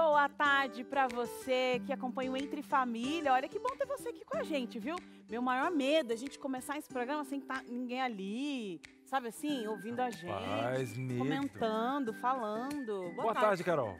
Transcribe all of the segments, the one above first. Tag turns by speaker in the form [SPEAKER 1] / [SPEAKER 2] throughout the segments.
[SPEAKER 1] boa tarde pra você que acompanha o Entre Família. Olha que bom ter você aqui com a gente, viu? Meu maior medo é a gente começar esse programa sem estar ninguém ali, sabe assim, ouvindo a gente,
[SPEAKER 2] medo.
[SPEAKER 1] comentando, falando.
[SPEAKER 2] Boa tarde, Carol.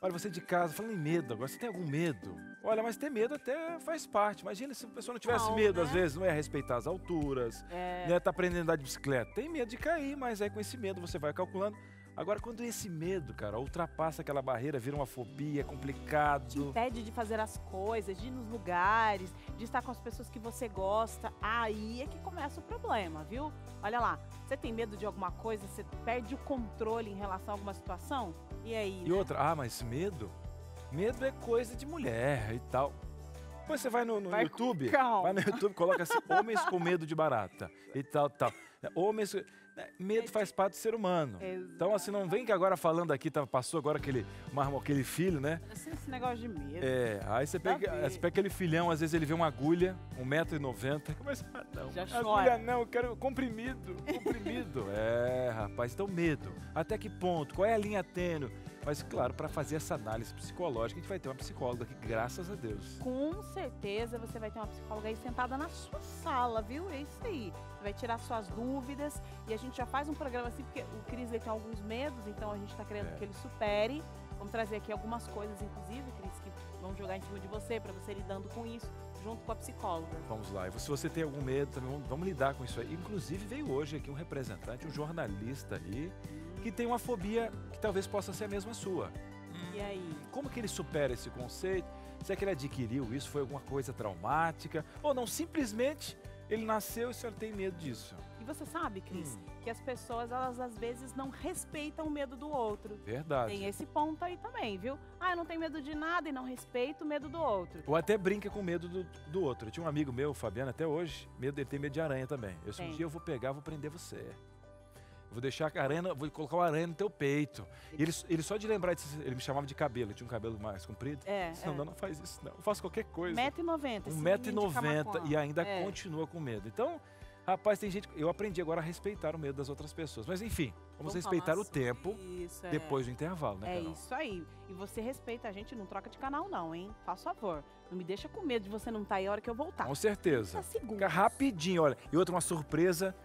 [SPEAKER 2] Olha, você de casa, falando em medo agora, você tem algum medo? Olha, mas ter medo até faz parte. Imagina se a pessoa não tivesse medo,
[SPEAKER 1] né?
[SPEAKER 2] às vezes, não ia respeitar as alturas, não ia estar aprendendo a andar de bicicleta. Tem medo de cair, mas aí com esse medo você vai calculando. Agora, quando esse medo, cara, ultrapassa aquela barreira, vira uma fobia, é complicado.
[SPEAKER 1] Te impede de fazer as coisas, de ir nos lugares, de estar com as pessoas que você gosta. Aí é que começa o problema, viu? Olha lá, você tem medo de alguma coisa, você perde o controle em relação a alguma situação? E aí?
[SPEAKER 2] E outra, mas medo? Medo é coisa de mulher e tal. Depois você vai no YouTube, vai no YouTube, coloca assim, homens com medo de barata e tal. Homens... Medo faz parte do ser humano.
[SPEAKER 1] Exato.
[SPEAKER 2] Então, assim, não vem que agora falando aqui, passou agora aquele filho, né?
[SPEAKER 1] Esse negócio de medo.
[SPEAKER 2] Aí você pega aquele filhão, às vezes ele vê uma agulha, 1,90 m, começa a não,
[SPEAKER 1] já chora.
[SPEAKER 2] Agulha não, eu quero comprimido. Rapaz, então medo. Até que ponto? Qual é a linha tênue? Mas, claro, para fazer essa análise psicológica, a gente vai ter uma psicóloga aqui, graças a Deus.
[SPEAKER 1] Com certeza você vai ter uma psicóloga aí sentada na sua sala, viu? É isso aí. Você vai tirar suas dúvidas e a gente já faz um programa assim, porque o Cris tem alguns medos, então a gente está querendo que ele supere. Vamos trazer aqui algumas coisas, inclusive, Cris, que vão jogar em cima de você, para você lidando com isso, junto com a psicóloga.
[SPEAKER 2] Vamos lá. E se você tem algum medo, também vamos lidar com isso aí. Inclusive, veio hoje aqui um representante, um jornalista aí, que tem uma fobia que talvez possa ser a mesma sua.
[SPEAKER 1] E aí?
[SPEAKER 2] Como que ele supera esse conceito? Se é que ele adquiriu isso, foi alguma coisa traumática? Ou não, simplesmente ele nasceu e o senhor tem medo disso?
[SPEAKER 1] E você sabe, Cris, que as pessoas, elas às vezes não respeitam o medo do outro.
[SPEAKER 2] Verdade.
[SPEAKER 1] Tem esse ponto aí também, viu? Eu não tenho medo de nada e não respeito o medo do outro.
[SPEAKER 2] Ou até brinca com medo do outro. Eu tinha um amigo meu, o Fabiano, até hoje, ele tem medo de aranha também. Um dia eu vou pegar, vou prender você. Vou deixar a aranha, vou colocar uma aranha no teu peito. E ele só de lembrar disso, ele me chamava de cabelo, ele tinha um cabelo mais comprido. Não faz isso não, eu faço qualquer coisa.
[SPEAKER 1] 1,90 m.
[SPEAKER 2] 1,90 m e ainda continua com medo. Então, rapaz, tem gente, eu aprendi agora a respeitar o medo das outras pessoas. Mas enfim, vamos respeitar o tempo depois do intervalo, né, Carol?
[SPEAKER 1] É isso aí. E você respeita a gente, não troca de canal não, hein? Faz favor. Não me deixa com medo de você não estar aí a hora que eu voltar.
[SPEAKER 2] Com certeza. Fica rapidinho, olha. E outra, uma surpresa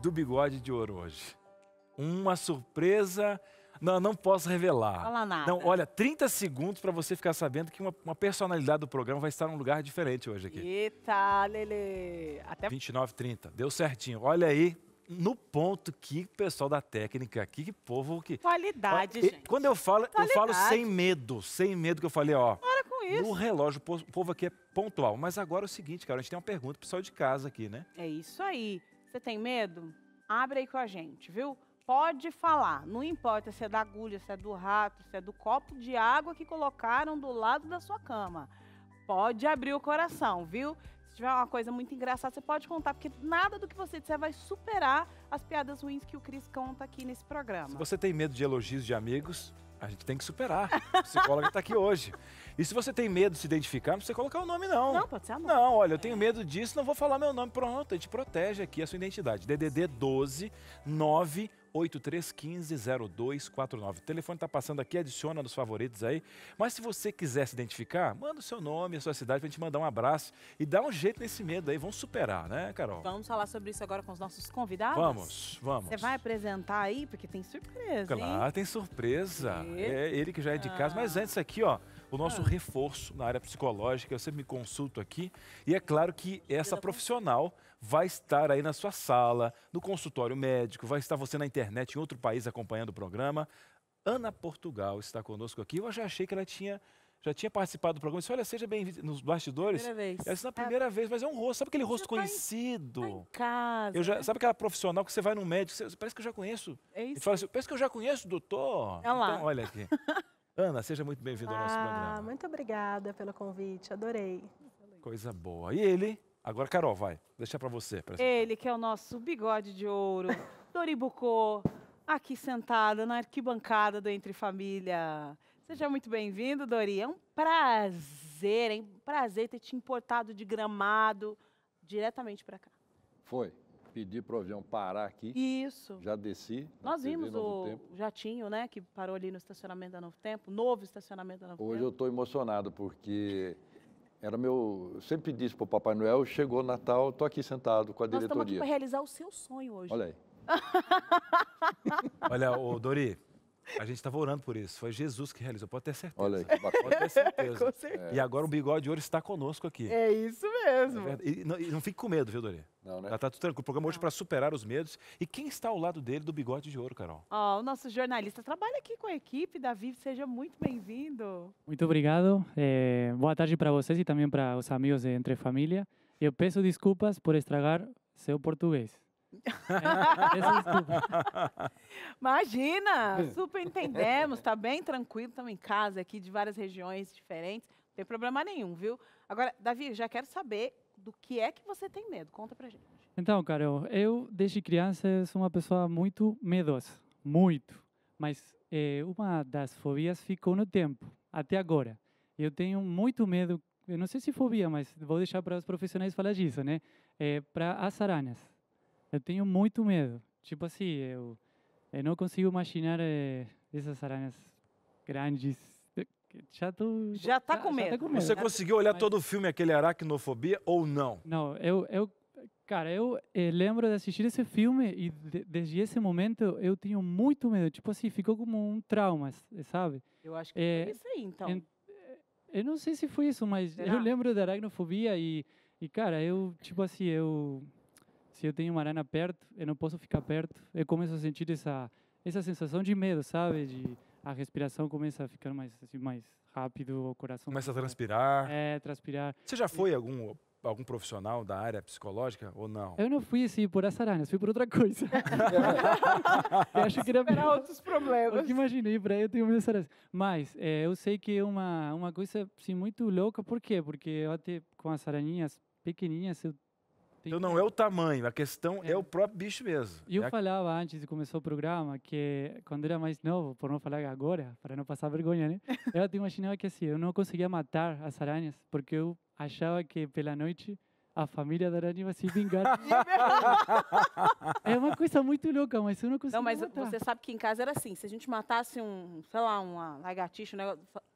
[SPEAKER 2] do Bigode de Ouro hoje. Uma surpresa, não posso revelar.
[SPEAKER 1] Fala nada.
[SPEAKER 2] Não, olha, 30 segundos para você ficar sabendo que uma personalidade do programa vai estar num lugar diferente hoje aqui.
[SPEAKER 1] Eita, Lelê. Até
[SPEAKER 2] 29h30, deu certinho. Olha aí, no ponto que o pessoal da técnica aqui, que povo que...
[SPEAKER 1] Qualidade, gente.
[SPEAKER 2] Quando eu falo sem medo que eu falei,
[SPEAKER 1] para com isso.
[SPEAKER 2] No relógio, o povo aqui é pontual. Mas agora é o seguinte, cara, a gente tem uma pergunta pro pessoal de casa aqui, né?
[SPEAKER 1] É isso aí. Você tem medo? Abre aí com a gente, viu? Pode falar, não importa se é da agulha, se é do rato, se é do copo de água que colocaram do lado da sua cama. Pode abrir o coração, viu? Se tiver uma coisa muito engraçada, você pode contar, porque nada do que você disser vai superar as piadas ruins que o Cris conta aqui nesse programa.
[SPEAKER 2] Se você tem medo de elogios de amigos, a gente tem que superar. A psicóloga está aqui hoje. E se você tem medo de se identificar, não precisa colocar o nome, não.
[SPEAKER 1] Não, pode ser a nome.
[SPEAKER 2] Não, olha, eu tenho medo disso, não vou falar meu nome. Pronto, a gente protege aqui a sua identidade. DDD 12 983150249. O telefone está passando aqui, adiciona nos favoritos aí. Mas se você quiser se identificar, manda o seu nome, a sua cidade, para a gente mandar um abraço e dar um jeito nesse medo aí. Vamos superar, né, Carol?
[SPEAKER 1] Vamos falar sobre isso agora com os nossos convidados?
[SPEAKER 2] Vamos.
[SPEAKER 1] Você vai apresentar aí, porque tem surpresa,
[SPEAKER 2] Claro,
[SPEAKER 1] hein?
[SPEAKER 2] tem surpresa. É ele que já é de casa. Mas antes aqui, ó, o nosso reforço na área psicológica, eu sempre me consulto aqui. E é claro que essa profissional vai estar aí na sua sala, no consultório médico, vai estar você na internet, em outro país, acompanhando o programa. Ana Portugal está conosco aqui. Eu já achei que ela já tinha participado do programa. Eu disse, olha, seja bem-vinda nos bastidores.
[SPEAKER 1] Primeira vez.
[SPEAKER 2] Essa é a primeira vez, mas é um rosto. Sabe aquele rosto conhecido?
[SPEAKER 1] Tá em casa.
[SPEAKER 2] Sabe aquela profissional que você vai num médico, parece que eu já conheço.
[SPEAKER 1] É isso.
[SPEAKER 2] Ele fala assim, parece que eu já conheço o doutor.
[SPEAKER 1] Olha lá.
[SPEAKER 2] Então, olha aqui. Ana, seja muito bem-vinda ao nosso programa.
[SPEAKER 3] Muito obrigada pelo convite, adorei.
[SPEAKER 2] Coisa boa. E ele? Agora, Carol, vai. Deixa pra você.
[SPEAKER 1] Ele que é o nosso Bigode de Ouro, Doribucô, aqui sentada na arquibancada do Entre Família. Seja muito bem-vindo, Dori. É um prazer, hein? Prazer ter te importado de Gramado diretamente pra cá.
[SPEAKER 4] Foi pedi para o avião parar aqui.
[SPEAKER 1] Isso.
[SPEAKER 4] Já desci.
[SPEAKER 1] Nós vimos o jatinho, né, que parou ali no estacionamento da Novo Tempo, novo estacionamento da Novo Tempo.
[SPEAKER 4] Hoje eu estou emocionado, porque eu sempre disse para o Papai Noel, chegou o Natal, estou aqui sentado com a diretoria.
[SPEAKER 1] Nós estamos aqui para realizar o seu sonho hoje.
[SPEAKER 4] Olha aí.
[SPEAKER 2] Olha, ô Dori, a gente estava orando por isso. Foi Jesus que realizou, pode ter certeza.
[SPEAKER 4] Olha aí, que bacana.
[SPEAKER 2] Pode ter certeza.
[SPEAKER 1] Com certeza.
[SPEAKER 2] E agora o Bigode de Ouro está conosco aqui.
[SPEAKER 1] É isso mesmo.
[SPEAKER 2] E não fique com medo, viu, Dori?
[SPEAKER 4] Não, né?
[SPEAKER 2] Já tá tudo tranquilo. O programa hoje é para superar os medos. E quem está ao lado dele do Bigode de Ouro, Carol?
[SPEAKER 1] Ó, o nosso jornalista trabalha aqui com a equipe. Davi, seja muito bem-vindo.
[SPEAKER 5] Muito obrigado. Boa tarde para vocês e também para os amigos de Entre Família. Eu peço desculpas por estragar seu português. Peço desculpas.
[SPEAKER 1] Imagina, super entendemos, tá bem tranquilo, estamos em casa aqui de várias regiões diferentes, não tem problema nenhum, viu? Agora, Davi, já quero saber do que é que você tem medo, conta pra gente.
[SPEAKER 5] Então, Carol, eu desde criança sou uma pessoa muito medosa, muito. Mas uma das fobias ficou no tempo, até agora. Eu tenho muito medo, eu não sei se fobia, mas vou deixar para os profissionais falar disso, né? Para as aranhas. Eu tenho muito medo. Tipo assim, eu não consigo imaginar essas aranhas grandes.
[SPEAKER 1] Já tá com medo.
[SPEAKER 2] Você conseguiu olhar todo o filme, aquele Aracnofobia, ou não?
[SPEAKER 5] Não, cara, eu lembro de assistir esse filme e desde esse momento eu tenho muito medo. Tipo assim, ficou como um trauma, sabe?
[SPEAKER 1] Eu acho que foi isso aí, então.
[SPEAKER 5] Eu não sei se foi isso, mas
[SPEAKER 1] Será?
[SPEAKER 5] eu lembro da aracnofobia e cara, tipo assim, se eu tenho uma aranha perto, eu não posso ficar perto. Eu começo a sentir essa sensação de medo, sabe? A respiração começa a ficar mais rápido, o coração
[SPEAKER 2] Começa a transpirar.
[SPEAKER 5] Transpirar.
[SPEAKER 2] Você já foi algum profissional da área psicológica ou não?
[SPEAKER 5] Eu não fui assim por essa aranha, fui por outra coisa. Eu acho que era
[SPEAKER 1] Esperar outros problemas.
[SPEAKER 5] o que imaginei para eu tenho medo dessa aranha. Mas eu sei que é uma coisa assim muito louca. Por quê? Porque eu até com as aranhinhas pequenininhas
[SPEAKER 2] Então não é o tamanho, a questão é o próprio bicho mesmo.
[SPEAKER 5] E eu falava antes de começar o programa que quando era mais novo, por não falar agora, para não passar vergonha, né? Eu até imaginava que assim, eu não conseguia matar as aranhas porque eu achava que pela noite a família da aranha ia se vingar. É uma coisa muito louca, mas eu não conseguia matar.
[SPEAKER 1] Não, mas você sabe que em casa era assim, se a gente matasse sei lá, uma lagartixa,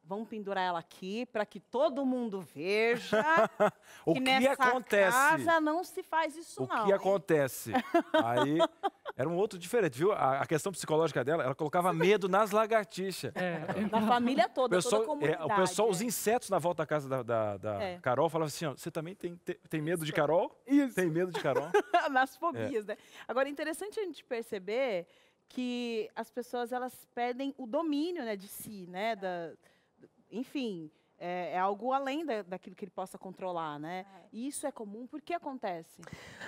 [SPEAKER 1] vamos pendurar ela aqui para que todo mundo veja
[SPEAKER 2] O
[SPEAKER 1] que
[SPEAKER 2] que
[SPEAKER 1] nessa
[SPEAKER 2] acontece?
[SPEAKER 1] casa não se faz isso
[SPEAKER 2] O
[SPEAKER 1] não.
[SPEAKER 2] que acontece? Aí era um outro diferente, viu? A questão psicológica dela, ela colocava medo nas lagartixas.
[SPEAKER 1] Na família toda, toda a comunidade.
[SPEAKER 2] O pessoal, os insetos na volta da casa da Carol falavam assim, ó, você também tem medo de Carol?
[SPEAKER 1] Isso.
[SPEAKER 2] Tem medo de Carol?
[SPEAKER 1] Nas fobias, né? Agora, é interessante a gente perceber que as pessoas, elas perdem o domínio, né, de si, né? Enfim, é algo além daquilo que ele possa controlar, né? E isso é comum, por que acontece?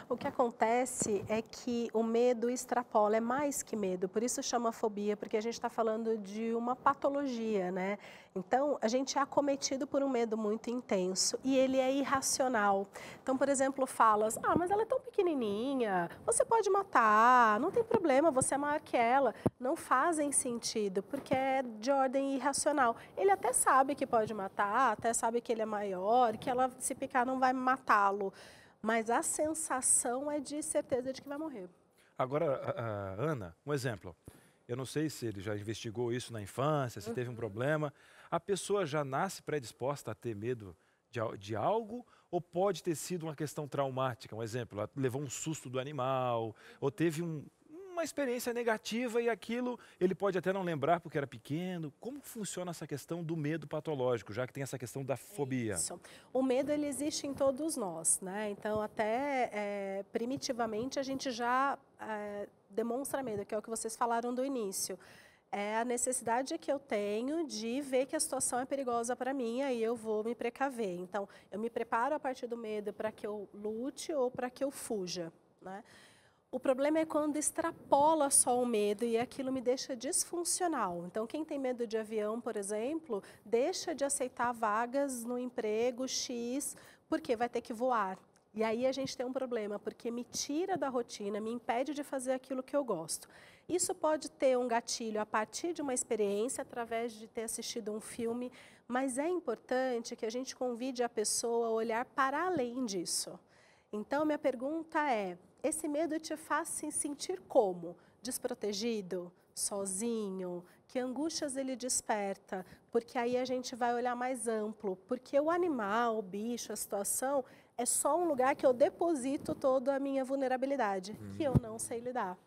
[SPEAKER 3] O que acontece é que o medo extrapola, é mais que medo, por isso chama fobia, porque a gente está falando de uma patologia, né? Então, a gente é acometido por um medo muito intenso e ele é irracional. Então, por exemplo, falas, mas ela é tão pequenininha, você pode matar, não tem problema, você é maior que ela. Não fazem sentido, porque é de ordem irracional. Ele até sabe que pode matar, até sabe que ele é maior, que ela, se picar, não vai matá-lo. Mas a sensação é de certeza de que vai morrer.
[SPEAKER 2] Agora, Ana, um exemplo. Eu não sei se ele já investigou isso na infância, se teve um problema. A pessoa já nasce predisposta a ter medo de algo ou pode ter sido uma questão traumática? Um exemplo, ela levou um susto do animal ou teve uma experiência negativa e aquilo ele pode até não lembrar porque era pequeno. Como funciona essa questão do medo patológico, já que tem essa questão da fobia?
[SPEAKER 3] Isso. O medo, ele existe em todos nós, né? Então, até primitivamente, a gente já demonstra medo, que é o que vocês falaram do início. É a necessidade que eu tenho de ver que a situação é perigosa para mim, aí eu vou me precaver. Então, eu me preparo a partir do medo para que eu lute ou para que eu fuja, né? O problema é quando extrapola só o medo e aquilo me deixa disfuncional. Então, quem tem medo de avião, por exemplo, deixa de aceitar vagas no emprego X, porque vai ter que voar. E aí a gente tem um problema, porque me tira da rotina, me impede de fazer aquilo que eu gosto. Isso pode ter um gatilho a partir de uma experiência, através de ter assistido um filme, mas é importante que a gente convide a pessoa a olhar para além disso. Então, minha pergunta é, esse medo te faz se sentir como? Desprotegido? Sozinho? Que angústias ele desperta? Porque aí a gente vai olhar mais amplo, porque o animal, o bicho, a situação é só um lugar que eu deposito toda a minha vulnerabilidade, que eu não sei lidar.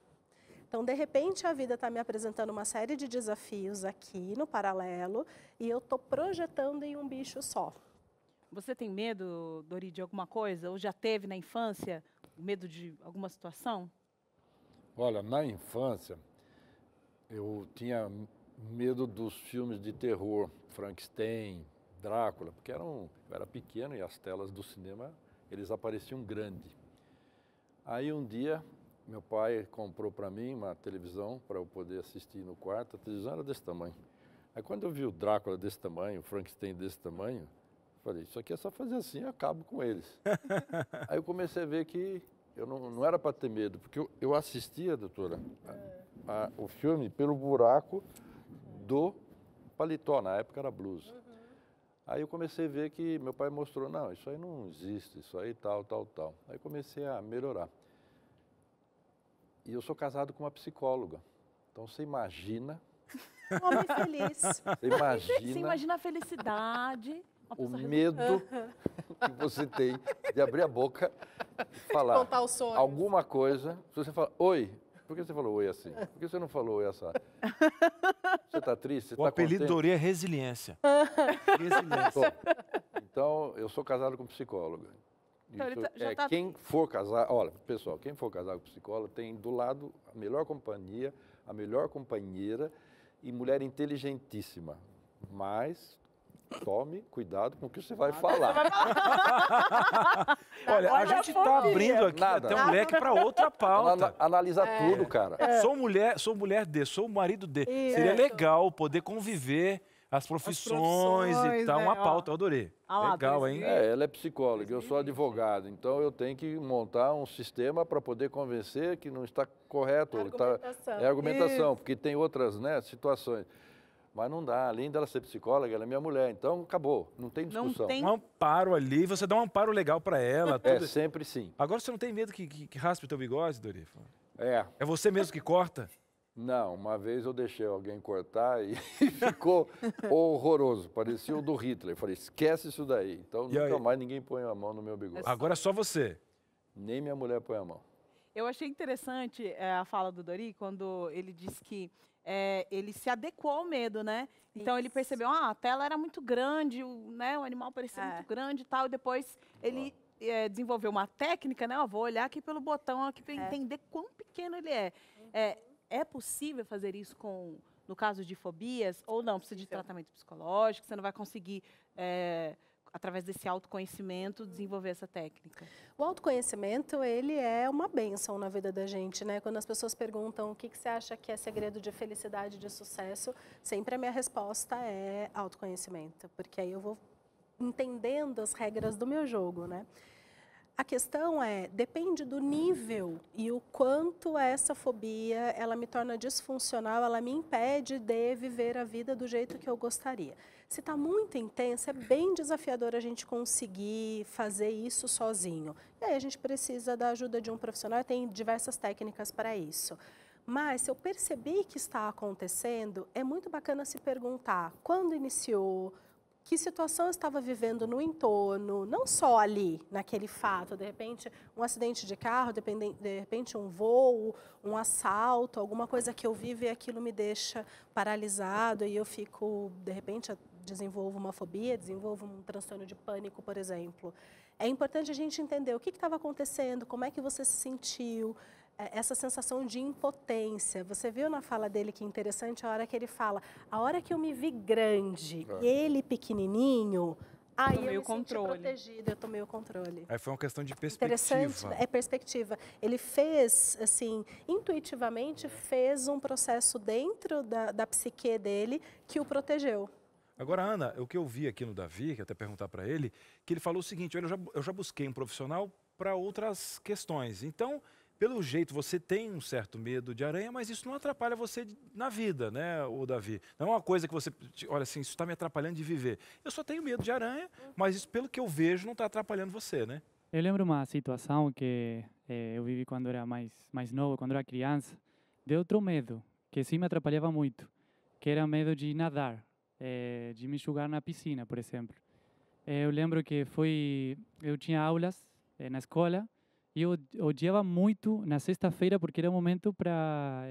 [SPEAKER 3] Então, de repente, a vida está me apresentando uma série de desafios aqui no paralelo e eu estou projetando em um bicho só.
[SPEAKER 1] Você tem medo, Dori, de alguma coisa? Ou já teve na infância medo de alguma situação?
[SPEAKER 4] Olha, na infância, eu tinha medo dos filmes de terror, Frankenstein, Drácula, porque eu era pequeno e as telas do cinema, eles apareciam grandes. Aí um dia, meu pai comprou para mim uma televisão para eu poder assistir no quarto. A televisão era desse tamanho. Aí quando eu vi o Drácula desse tamanho, o Frankenstein desse tamanho, eu falei, isso aqui é só fazer assim, eu acabo com eles. Aí eu comecei a ver que eu não era para ter medo, porque eu assistia, doutora, o filme pelo buraco do paletó, na época era blusa. Aí eu comecei a ver que meu pai mostrou, não, isso aí não existe, isso aí tal. Aí comecei a melhorar. E eu sou casado com uma psicóloga. Então você imagina...
[SPEAKER 3] Homem feliz.
[SPEAKER 1] Você imagina a felicidade.
[SPEAKER 4] O medo que você tem de abrir a boca e falar
[SPEAKER 3] Contar o sonho.
[SPEAKER 4] alguma coisa. Se você fala, oi, por que você falou oi assim? Por que você não falou oi assado? Você está triste? Você
[SPEAKER 2] O
[SPEAKER 4] tá
[SPEAKER 2] apelido
[SPEAKER 4] contente?
[SPEAKER 2] Dori é resiliência. Resiliência.
[SPEAKER 4] Então, eu sou casado com psicóloga.
[SPEAKER 1] Então, ele
[SPEAKER 4] Isso
[SPEAKER 1] já tá-
[SPEAKER 4] Quem for casar, olha, pessoal, quem for casar com psicóloga tem do lado a melhor companhia, a melhor companheira e mulher inteligentíssima. Mas tome cuidado com o que você vai falar.
[SPEAKER 2] Olha, a gente está abrindo aqui
[SPEAKER 4] Nada.
[SPEAKER 2] até um leque para outra pauta.
[SPEAKER 4] Analisa tudo, cara.
[SPEAKER 2] Sou mulher D, sou marido D.
[SPEAKER 3] Isso.
[SPEAKER 2] Seria legal poder conviver as profissões e
[SPEAKER 1] profissões,
[SPEAKER 2] tal.
[SPEAKER 1] né?
[SPEAKER 2] Uma
[SPEAKER 1] Ó.
[SPEAKER 2] pauta, eu adorei.
[SPEAKER 1] Ah lá,
[SPEAKER 2] Legal, hein?
[SPEAKER 4] Ela é psicóloga, eu sou advogado, então eu tenho que montar um sistema para poder convencer que não está correto.
[SPEAKER 3] Argumentação.
[SPEAKER 4] É argumentação, porque tem outras, né, situações. Mas não dá, além dela ser psicóloga, ela é minha mulher, então acabou, não tem
[SPEAKER 1] Não
[SPEAKER 4] discussão.
[SPEAKER 1] tem-
[SPEAKER 2] Um amparo ali, você dá um amparo legal para ela.
[SPEAKER 4] É
[SPEAKER 2] Tudo.
[SPEAKER 4] sempre sim.
[SPEAKER 2] Agora você não tem medo que raspe o teu bigode, Dori?
[SPEAKER 4] É.
[SPEAKER 2] É você mesmo que corta?
[SPEAKER 4] Não, uma vez eu deixei alguém cortar e ficou horroroso, parecia o do Hitler. Eu falei, esquece isso daí. Então
[SPEAKER 2] E aí?
[SPEAKER 4] nunca mais ninguém põe a mão no meu bigode.
[SPEAKER 2] Agora é só você.
[SPEAKER 4] Nem minha mulher põe a mão.
[SPEAKER 1] Eu achei interessante a fala do Dori, quando ele disse que ele se adequou ao medo, né? Então ele percebeu, a tela era muito grande, o animal parecia muito grande e tal, e depois ele desenvolveu uma técnica, né? Vou olhar aqui pelo botão aqui para entender quão pequeno ele é. É possível fazer isso no caso de fobias, ou não? Precisa de tratamento psicológico, você não vai conseguir, através desse autoconhecimento, desenvolver essa técnica?
[SPEAKER 3] O autoconhecimento, ele é uma bênção na vida da gente, né? Quando as pessoas perguntam o que você acha que é segredo de felicidade, de sucesso, sempre a minha resposta é autoconhecimento, porque aí eu vou entendendo as regras do meu jogo, né? A questão depende do nível e o quanto essa fobia, ela me torna disfuncional, ela me impede de viver a vida do jeito que eu gostaria. Se está muito intensa, é bem desafiador a gente conseguir fazer isso sozinho. E aí a gente precisa da ajuda de um profissional, tem diversas técnicas para isso. Mas se eu percebi que está acontecendo, é muito bacana se perguntar quando iniciou, que situação eu estava vivendo no entorno, não só ali, naquele fato, de repente um acidente de carro, de repente um voo, um assalto, alguma coisa que eu vivo e aquilo me deixa paralisado e eu fico, de repente, desenvolvo uma fobia, desenvolvo um transtorno de pânico, por exemplo. É importante a gente entender o que estava acontecendo, como é que você se sentiu, essa sensação de impotência. Você viu na fala dele que é interessante a hora que ele fala, a hora que eu me vi grande, ele pequenininho, aí eu me senti protegida, eu tomei o controle.
[SPEAKER 2] Aí foi uma questão de perspectiva.
[SPEAKER 3] Interessante, é perspectiva. Ele fez, assim, intuitivamente fez um processo dentro da psique dele que o protegeu.
[SPEAKER 2] Agora, Ana, o que eu vi aqui no Davi, que até perguntar para ele, que ele falou o seguinte, olha, eu já busquei um profissional para outras questões. Então, pelo jeito, você tem um certo medo de aranha, mas isso não atrapalha você na vida, né, o Davi? Não é uma coisa que você, olha assim, isso está me atrapalhando de viver. Eu só tenho medo de aranha, mas isso, pelo que eu vejo, não está atrapalhando você, né?
[SPEAKER 5] Eu lembro uma situação que eu vivi quando era mais novo, quando era criança, de outro medo, que sim me atrapalhava muito, que era medo de nadar, de me jogar na piscina, por exemplo. Eu lembro que eu tinha aulas na escola e eu odiava muito na sexta-feira porque era o momento para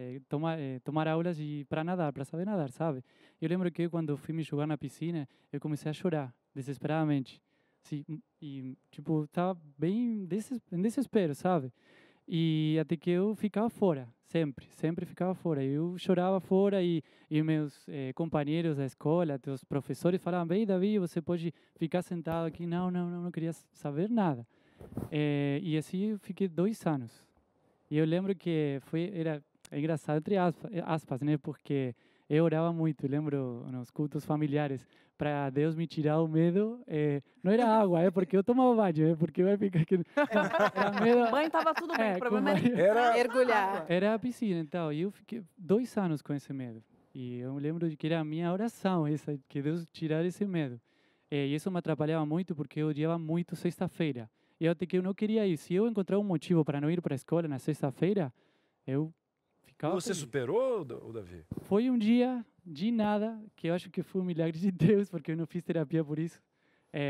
[SPEAKER 5] tomar aulas e para nadar, para saber nadar, sabe? Eu lembro que quando fui me jogar na piscina, eu comecei a chorar desesperadamente. Sim, e tipo, estava bem em desespero, sabe? E até que eu ficava fora, sempre ficava fora. Eu chorava fora e meus companheiros da escola, os professores falavam, bem, Davi, você pode ficar sentado aqui. Não queria saber nada. E assim eu fiquei 2 anos. E eu lembro que era engraçado, entre aspas, né? Porque eu orava muito, lembro nos cultos familiares, para Deus me tirar o medo. Não era água, porque eu tomava banho, porque vai ficar aqui. Era medo.
[SPEAKER 1] Banho tava tudo bem, o problema
[SPEAKER 2] Era
[SPEAKER 3] Mergulhar.
[SPEAKER 5] Era a piscina, então. E eu fiquei 2 anos com esse medo. E eu lembro de que era a minha oração, essa, que Deus tirar esse medo. E isso me atrapalhava muito, porque eu odiava muito sexta-feira. E até que eu não queria ir. Se eu encontrar um motivo para não ir para a escola na sexta-feira, eu ficava
[SPEAKER 2] Você
[SPEAKER 5] feliz.
[SPEAKER 2] superou, Davi?
[SPEAKER 5] Foi um dia de nada, que eu acho que foi um milagre de Deus, porque eu não fiz terapia por isso.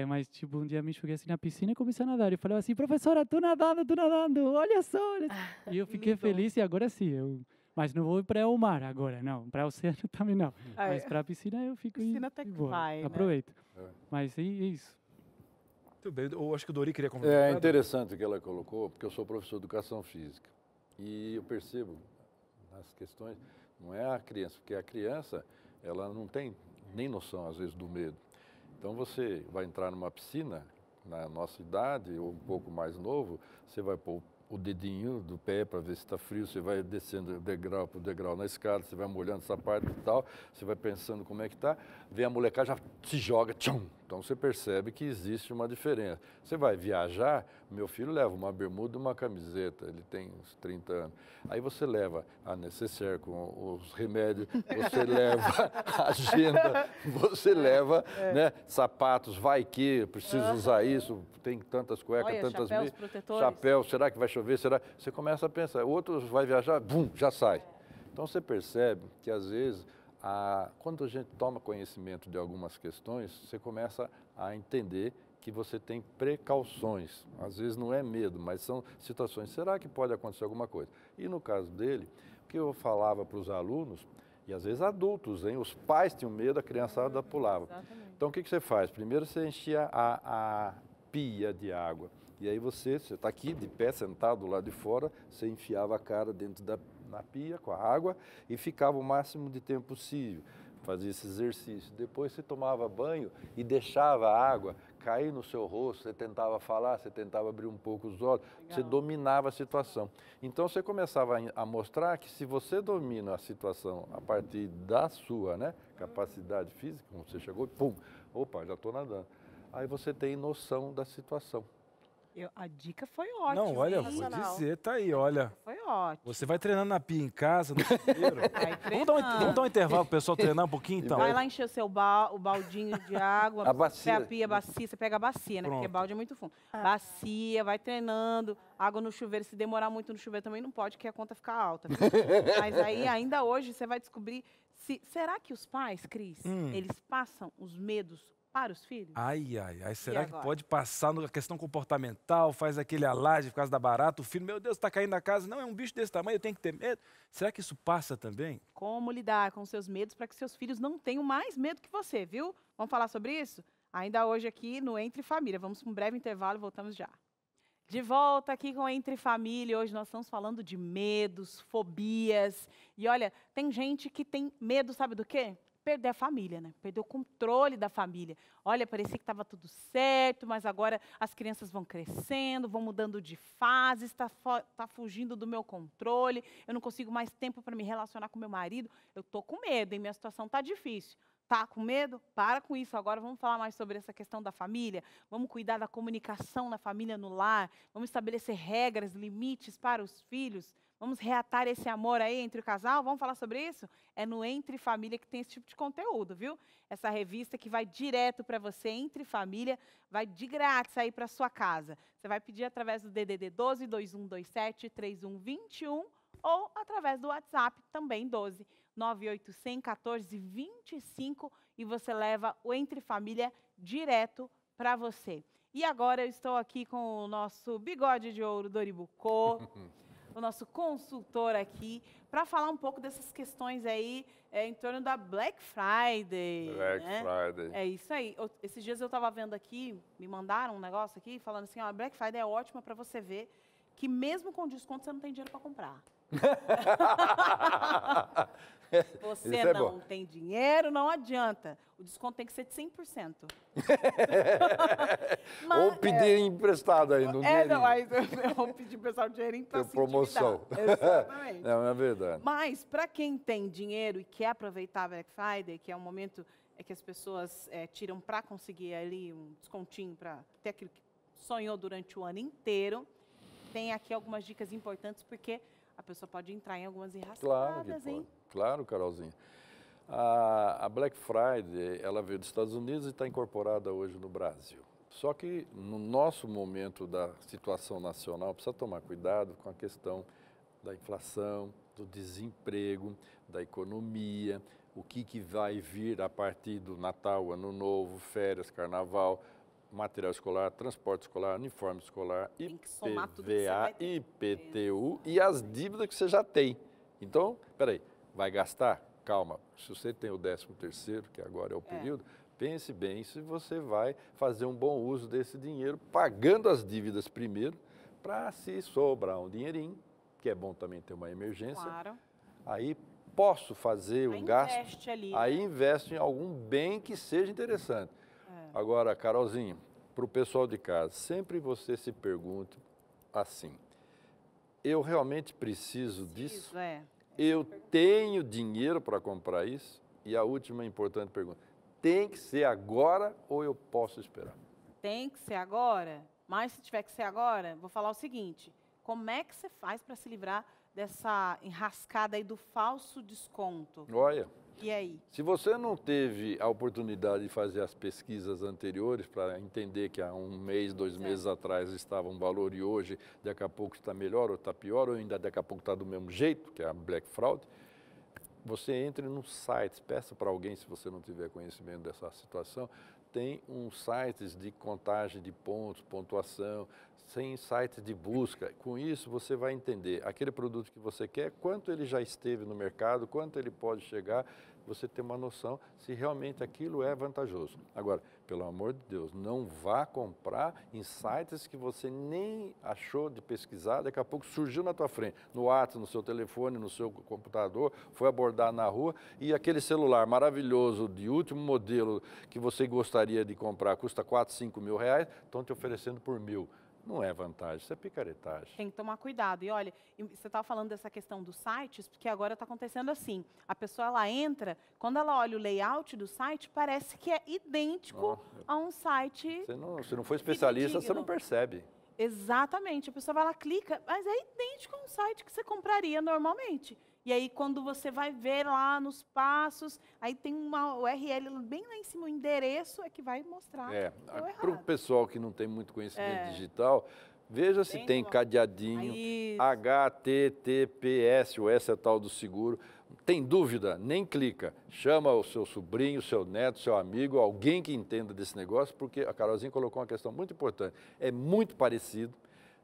[SPEAKER 5] Mas, tipo, um dia me joguei assim na piscina e comecei a nadar. E falava assim, professora, tô nadando, olha só. E eu fiquei
[SPEAKER 1] lindo.
[SPEAKER 5] feliz e agora sim. Mas não vou para o mar agora, não. Para o oceano também não. Mas para a piscina eu fico
[SPEAKER 1] Piscina até
[SPEAKER 5] de
[SPEAKER 1] que
[SPEAKER 5] boa.
[SPEAKER 1] vai, né?
[SPEAKER 5] Aproveito.
[SPEAKER 4] É.
[SPEAKER 5] Mas é isso.
[SPEAKER 2] Muito bem. Eu acho que o Dori queria comentar.
[SPEAKER 4] É interessante o que ela colocou, porque eu sou professor de educação física. E eu percebo nas questões, não é a criança, porque a criança, ela não tem nem noção, às vezes, do medo. Então, você vai entrar numa piscina, na nossa idade, ou um pouco mais novo, você vai pôr o dedinho do pé para ver se está frio, você vai descendo degrau por degrau na escada, você vai molhando essa parte e tal, você vai pensando como é que está, vem a molecada, já se joga, tchum! Então você percebe que existe uma diferença. Você vai viajar, meu filho leva uma bermuda e uma camiseta, ele tem uns 30 anos. Aí você leva a necessaire com os remédios, você leva a agenda, você leva né, sapatos, vai que, preciso usar isso, tem tantas cuecas,
[SPEAKER 1] Olha,
[SPEAKER 4] tantas
[SPEAKER 1] chapéus
[SPEAKER 4] meias,
[SPEAKER 1] protetores.
[SPEAKER 4] chapéu, será que vai chover? Será? Você começa a pensar, outros vai viajar, bum, já sai. Então você percebe que às vezes, quando a gente toma conhecimento de algumas questões, você começa a entender que você tem precauções. Às vezes não é medo, mas são situações. Será que pode acontecer alguma coisa? E no caso dele, o que eu falava para os alunos, e às vezes adultos, hein? Os pais tinham medo, a criançada pulava.
[SPEAKER 1] Exatamente.
[SPEAKER 4] Então o que você faz? Primeiro você enchia a pia de água. E aí você está aqui de pé, sentado lá de fora, você enfiava a cara dentro na pia com a água e ficava o máximo de tempo possível. Fazia esse exercício. Depois você tomava banho e deixava a água cair no seu rosto, você tentava falar, você tentava abrir um pouco os olhos, você dominava a situação. Então você começava a mostrar que se você domina a situação a partir da sua capacidade física, como você chegou, pum, opa, já estou nadando. Aí você tem noção da situação.
[SPEAKER 1] A dica foi ótima.
[SPEAKER 2] Não, olha,
[SPEAKER 1] hein?
[SPEAKER 2] vou
[SPEAKER 3] Sensacional.
[SPEAKER 2] dizer, tá aí, olha.
[SPEAKER 1] Foi ótimo.
[SPEAKER 2] Você vai treinando na pia em casa, no chuveiro. Vamos dar um intervalo pro pessoal treinar um pouquinho, então.
[SPEAKER 1] Vai lá encher o seu o baldinho de água.
[SPEAKER 4] A bacia.
[SPEAKER 1] A bacia, você pega a bacia, né? Porque
[SPEAKER 2] Pronto.
[SPEAKER 1] balde é muito fundo. Bacia, vai treinando. Água no chuveiro, se demorar muito no chuveiro também não pode, porque a conta fica alta. Viu? Mas aí, ainda hoje, você vai descobrir será que os pais, Cris, eles passam os medos para os filhos?
[SPEAKER 2] Ai, será que
[SPEAKER 1] agora?
[SPEAKER 2] pode passar na questão comportamental, faz aquele alarde por causa da barata, o filho, meu Deus, está caindo na casa, não, é um bicho desse tamanho, eu tenho que ter medo. Será que isso passa também?
[SPEAKER 1] Como lidar com seus medos para que seus filhos não tenham mais medo que você, viu? Vamos falar sobre isso? Ainda hoje aqui no Entre Família. Vamos para um breve intervalo e voltamos já. De volta aqui com Entre Família. Hoje nós estamos falando de medos, fobias. E olha, tem gente que tem medo, sabe do quê? Perder a família, né? Perder o controle da família. Olha, parecia que estava tudo certo, mas agora as crianças vão crescendo, vão mudando de fase, está fugindo do meu controle, eu não consigo mais tempo para me relacionar com meu marido. Eu estou com medo, hein? Minha situação está difícil. Tá com medo? Para com isso. Agora vamos falar mais sobre essa questão da família. Vamos cuidar da comunicação na família, no lar. Vamos estabelecer regras, limites para os filhos. Vamos reatar esse amor aí entre o casal. Vamos falar sobre isso? É no Entre Família que tem esse tipo de conteúdo, viu? Essa revista que vai direto para você, Entre Família, vai de grátis aí para sua casa. Você vai pedir através do DDD 12 2127 3121 ou através do WhatsApp também 12 9800 14 25 e você leva o Entre Família direto para você. E agora eu estou aqui com o nosso bigode de ouro Doribucô, o nosso consultor aqui, para falar um pouco dessas questões aí em torno da Black Friday.
[SPEAKER 4] Black Friday.
[SPEAKER 1] É isso aí. Esses dias eu estava vendo aqui, me mandaram um negócio aqui falando assim, ó, Black Friday é ótima para você ver que mesmo com desconto você não tem dinheiro para comprar. Você não tem dinheiro, não adianta. O desconto tem que ser de 100%.
[SPEAKER 4] Ou pedir emprestado aí, no dinheiro.
[SPEAKER 1] Não, aí eu vou pedir pessoal dinheirinho para se
[SPEAKER 4] promoção.
[SPEAKER 1] Exatamente.
[SPEAKER 4] Não, é verdade.
[SPEAKER 1] Mas, para quem tem dinheiro e quer aproveitar a Black Friday, que é um momento que as pessoas tiram para conseguir ali um descontinho, para ter aquilo que sonhou durante o ano inteiro, tem aqui algumas dicas importantes, porque a pessoa pode entrar em algumas enrascadas, hein?
[SPEAKER 4] Claro, Carolzinha. A Black Friday, ela veio dos Estados Unidos e está incorporada hoje no Brasil. Só que no nosso momento da situação nacional, precisa tomar cuidado com a questão da inflação, do desemprego, da economia, o que vai vir a partir do Natal, Ano Novo, férias, Carnaval, material escolar, transporte escolar, uniforme escolar, IPVA, IPTU e as dívidas que você já tem. Então, peraí, vai gastar? Calma, se você tem o 13º, que agora é o período, pense bem se você vai fazer um bom uso desse dinheiro, pagando as dívidas primeiro, para se sobrar um dinheirinho, que é bom também ter uma emergência,
[SPEAKER 1] claro.
[SPEAKER 4] Aí posso fazer um gasto,
[SPEAKER 1] investe ali,
[SPEAKER 4] aí investe em algum bem que seja interessante. Agora, Carolzinha, para o pessoal de casa, sempre você se pergunta assim, eu realmente preciso disso? Eu tenho dinheiro para comprar isso? E a última importante pergunta, tem que ser agora ou eu posso esperar?
[SPEAKER 1] Tem que ser agora, mas se tiver que ser agora, vou falar o seguinte, como é que você faz para se livrar dessa enrascada aí do falso desconto?
[SPEAKER 4] Olha,
[SPEAKER 1] e aí?
[SPEAKER 4] Se você não teve a oportunidade de fazer as pesquisas anteriores para entender que há um mês, 2 meses atrás estava um valor e hoje daqui a pouco está melhor ou está pior, ou ainda daqui a pouco está do mesmo jeito, que é a Black Fraud, você entre nos sites, peça para alguém, se você não tiver conhecimento dessa situação, tem uns sites de contagem de pontos, pontuação, tem sites de busca. Com isso, você vai entender aquele produto que você quer, quanto ele já esteve no mercado, quanto ele pode chegar, você tem uma noção se realmente aquilo é vantajoso. Agora, pelo amor de Deus, não vá comprar em sites que você nem achou de pesquisar, daqui a pouco surgiu na tua frente, no WhatsApp, no seu telefone, no seu computador, foi abordar na rua e aquele celular maravilhoso de último modelo que você gostaria de comprar, custa 4, 5 mil reais, estão te oferecendo por 1.000. Não é vantagem, isso é picaretagem.
[SPEAKER 1] Tem que tomar cuidado. E olha, você estava falando dessa questão dos sites, porque agora está acontecendo assim. A pessoa, ela entra, quando ela olha o layout do site, parece que é idêntico a um site...
[SPEAKER 4] Se não for especialista, você não percebe.
[SPEAKER 1] Exatamente. A pessoa vai lá, clica, mas é idêntico a um site que você compraria normalmente. E aí, quando você vai ver lá nos passos, aí tem uma URL bem lá em cima, o endereço é que vai mostrar.
[SPEAKER 4] Para o pessoal que não tem muito conhecimento digital, veja se tem cadeadinho, HTTPS, o S é tal do seguro. Tem dúvida? Nem clica. Chama o seu sobrinho, seu neto, seu amigo, alguém que entenda desse negócio, porque a Carolzinha colocou uma questão muito importante. É muito parecido.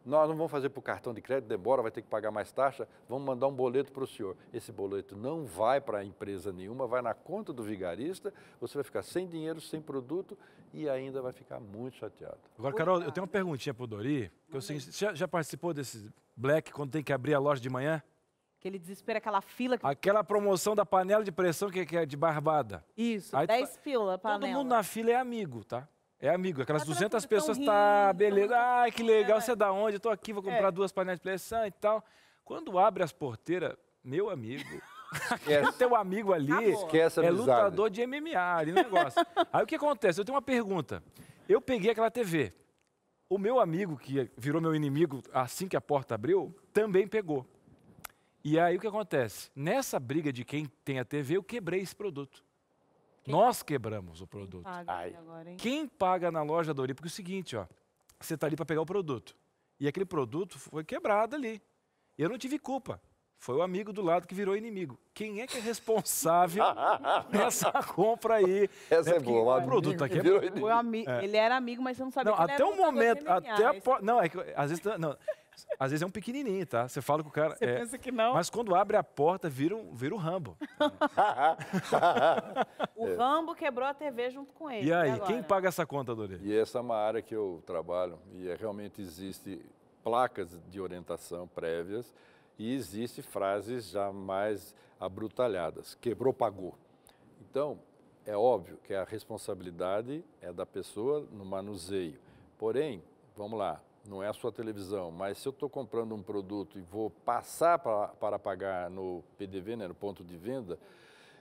[SPEAKER 4] Nós não vamos fazer por cartão de crédito, demora, vai ter que pagar mais taxa, vamos mandar um boleto para o senhor. Esse boleto não vai para a empresa nenhuma, vai na conta do vigarista, você vai ficar sem dinheiro, sem produto e ainda vai ficar muito chateado.
[SPEAKER 2] Agora, Carol, eu tenho uma perguntinha para o Dori, que você já participou desse Black quando tem que abrir a loja de manhã?
[SPEAKER 1] Aquele desespero, aquela fila.
[SPEAKER 2] Aquela promoção da panela de pressão que é de barbada.
[SPEAKER 1] Isso, aí 10 pila a panela.
[SPEAKER 2] Todo mundo na fila é amigo, tá? É amigo, aquelas 200 pessoas, tá, beleza, ai, que legal, você é da onde? Eu tô aqui, vou comprar 2 panelas de pressão e tal. Quando abre as porteiras, meu amigo, Aquele teu amigo ali
[SPEAKER 4] Esquece a
[SPEAKER 2] é
[SPEAKER 4] amizade.
[SPEAKER 2] lutador de MMA ali no negócio. Aí o que acontece? Eu tenho uma pergunta. Eu peguei aquela TV. O meu amigo, que virou meu inimigo assim que a porta abriu, também pegou. E aí o que acontece? Nessa briga de quem tem a TV, eu quebrei esse produto. Nós quebramos o produto. Quem paga na loja Dori? Porque é o seguinte, ó, você está ali para pegar o produto. E aquele produto foi quebrado ali. Eu não tive culpa. Foi o amigo do lado que virou inimigo. Quem é que é responsável nessa compra aí?
[SPEAKER 4] Essa é boa.
[SPEAKER 2] O produto aqui é
[SPEAKER 1] Ele era amigo, mas você não sabia
[SPEAKER 2] não,
[SPEAKER 1] que ele
[SPEAKER 2] até
[SPEAKER 1] era
[SPEAKER 2] o momento,
[SPEAKER 1] lutador de MMA.
[SPEAKER 2] não, é que às vezes é um pequenininho, tá? Você fala com o cara,
[SPEAKER 1] Você pensa que não.
[SPEAKER 2] mas quando abre a porta, vira o Rambo.
[SPEAKER 1] O Rambo quebrou a TV junto com ele.
[SPEAKER 2] E aí,
[SPEAKER 1] agora?
[SPEAKER 2] quem paga essa conta, Dori?
[SPEAKER 4] E essa é uma área que eu trabalho e realmente existe placas de orientação prévias e existe frases já mais abrutalhadas. Quebrou, pagou. Então, é óbvio que a responsabilidade é da pessoa no manuseio. Porém, vamos lá, não é a sua televisão, mas se eu estou comprando um produto e vou passar para pagar no PDV, né, no ponto de venda,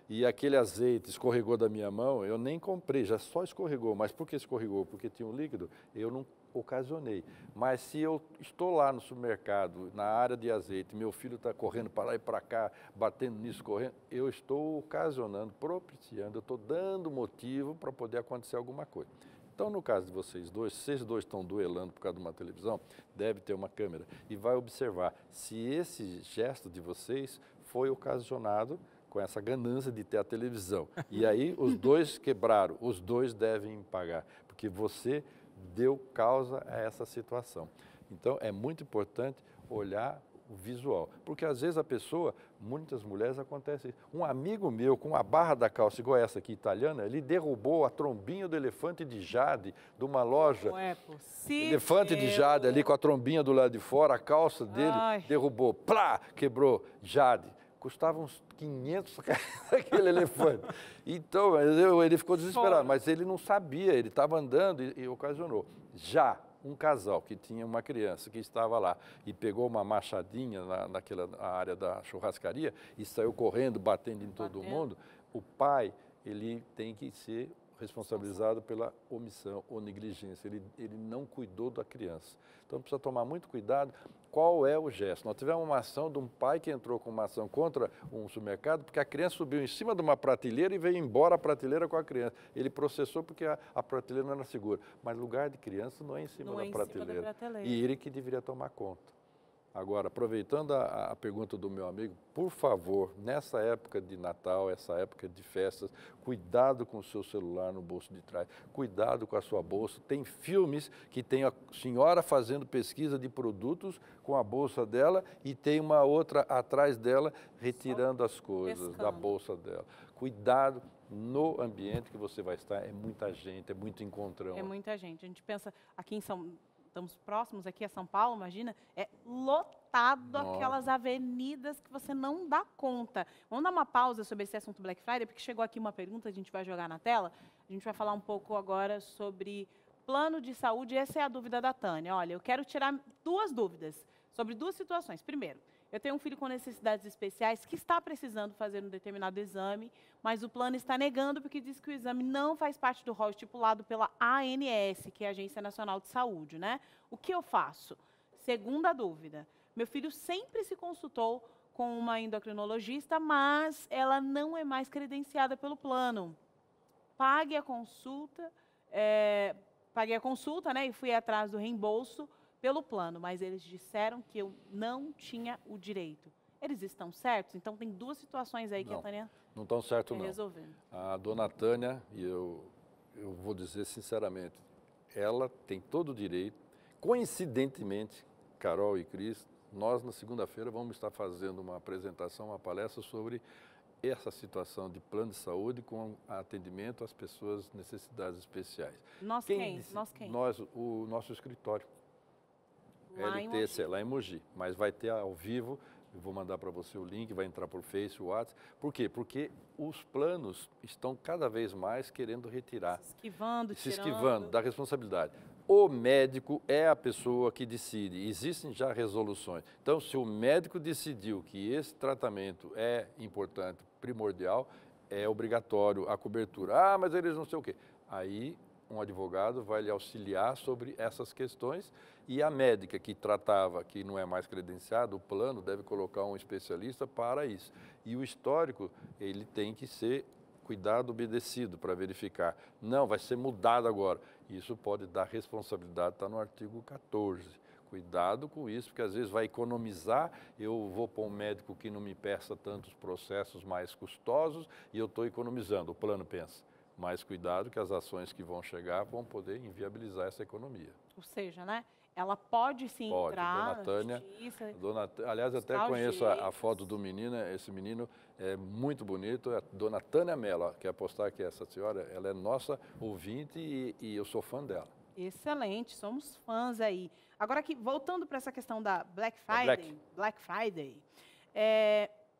[SPEAKER 4] e aquele azeite escorregou da minha mão, eu nem comprei, já só escorregou. Mas por que escorregou? Porque tinha um líquido, eu não ocasionei. Mas se eu estou lá no supermercado, na área de azeite, meu filho está correndo para lá e para cá, batendo nisso, correndo, eu estou ocasionando, propiciando, eu estou dando motivo para poder acontecer alguma coisa. Então, no caso de vocês dois, se vocês dois estão duelando por causa de uma televisão, deve ter uma câmera e vai observar se esse gesto de vocês foi ocasionado com essa ganância de ter a televisão. E aí os dois quebraram, os dois devem pagar, porque você deu causa a essa situação. Então, é muito importante olhar o visual, porque às vezes a pessoa, muitas mulheres acontece isso. Um amigo meu com a barra da calça igual essa aqui italiana, ele derrubou a trombinha do elefante de jade de uma loja.
[SPEAKER 1] Não é possível.
[SPEAKER 4] Elefante de jade ali com a trombinha do lado de fora, a calça dele derrubou, plá, quebrou, jade. Custava uns 500 aquele elefante. Então, ele ficou desesperado, mas ele não sabia, ele estava andando e ocasionou. Já um casal que tinha uma criança que estava lá e pegou uma machadinha naquela área da churrascaria e saiu correndo, batendo em todo mundo, o pai, ele tem que ser responsabilizado pela omissão ou negligência. Ele não cuidou da criança. Então, precisa tomar muito cuidado. Qual é o gesto? Nós tivemos uma ação de um pai que entrou com uma ação contra um supermercado porque a criança subiu em cima de uma prateleira e veio embora a prateleira com a criança. Ele processou porque a prateleira não era segura. Mas lugar de criança não é em cima da prateleira. E ele que deveria tomar conta. Agora, aproveitando a pergunta do meu amigo, por favor, nessa época de Natal, essa época de festas, cuidado com o seu celular no bolso de trás, cuidado com a sua bolsa. Tem filmes que tem a senhora fazendo pesquisa de produtos com a bolsa dela e tem uma outra atrás dela retirando as coisas da bolsa dela. Cuidado no ambiente que você vai estar, é muita gente, é muito encontrão.
[SPEAKER 1] É muita gente. A gente pensa aqui em estamos próximos aqui a São Paulo, imagina, é lotado aquelas avenidas que você não dá conta. Vamos dar uma pausa sobre esse assunto Black Friday, porque chegou aqui uma pergunta, a gente vai jogar na tela. A gente vai falar um pouco agora sobre plano de saúde, essa é a dúvida da Tânia. Olha, eu quero tirar duas dúvidas sobre duas situações. Primeiro, eu tenho um filho com necessidades especiais que está precisando fazer um determinado exame, mas o plano está negando porque diz que o exame não faz parte do rol estipulado pela ANS, que é a Agência Nacional de Saúde, né? O que eu faço? Segunda dúvida. Meu filho sempre se consultou com uma endocrinologista, mas ela não é mais credenciada pelo plano. Paguei a consulta, né? E fui atrás do reembolso pelo plano, mas eles disseram que eu não tinha o direito. Eles estão certos? Então, tem duas situações aí que a Tânia
[SPEAKER 4] não estão certo, não.
[SPEAKER 1] Resolver.
[SPEAKER 4] A dona Tânia, e eu vou dizer sinceramente, ela tem todo o direito. Coincidentemente, Carol e Cris, nós na segunda-feira vamos estar fazendo uma apresentação, uma palestra sobre essa situação de plano de saúde com atendimento às pessoas com necessidades especiais.
[SPEAKER 1] Nós quem?
[SPEAKER 4] Nós, o nosso escritório. LTC, lá em Mogi, mas vai ter ao vivo, eu vou mandar para você o link, vai entrar por Face, WhatsApp. Por quê? Porque os planos estão cada vez mais querendo retirar.
[SPEAKER 1] Se esquivando
[SPEAKER 4] da responsabilidade. o médico é a pessoa que decide. Existem já resoluções. Então, se o médico decidiu que esse tratamento é importante, primordial, é obrigatório a cobertura. Ah, mas eles não sei o quê. Aí, um advogado vai lhe auxiliar sobre essas questões e a médica que tratava, que não é mais credenciada, o plano deve colocar um especialista para isso. E o histórico, ele tem que ser cuidado, obedecido para verificar. Não, vai ser mudado agora. Isso pode dar responsabilidade, está no artigo 14. Cuidado com isso, porque às vezes vai economizar, eu vou para um médico que não me peça tantos processos mais custosos e eu estou economizando, o plano pensa. Mas cuidado que as ações que vão chegar vão poder inviabilizar essa economia.
[SPEAKER 1] Ou seja, né? Ela pode sim
[SPEAKER 4] Pode,
[SPEAKER 1] entrar
[SPEAKER 4] Dona Tânia,
[SPEAKER 1] na justiça.
[SPEAKER 4] aliás, até
[SPEAKER 1] buscar os
[SPEAKER 4] conheço a
[SPEAKER 1] direitos.
[SPEAKER 4] foto do menino, esse menino é muito bonito, é a Dona Tânia Mello, ó, quer apostar que essa senhora, ela é nossa ouvinte e eu sou fã dela.
[SPEAKER 1] Excelente, somos fãs aí. Agora aqui, voltando para essa questão da Black Friday,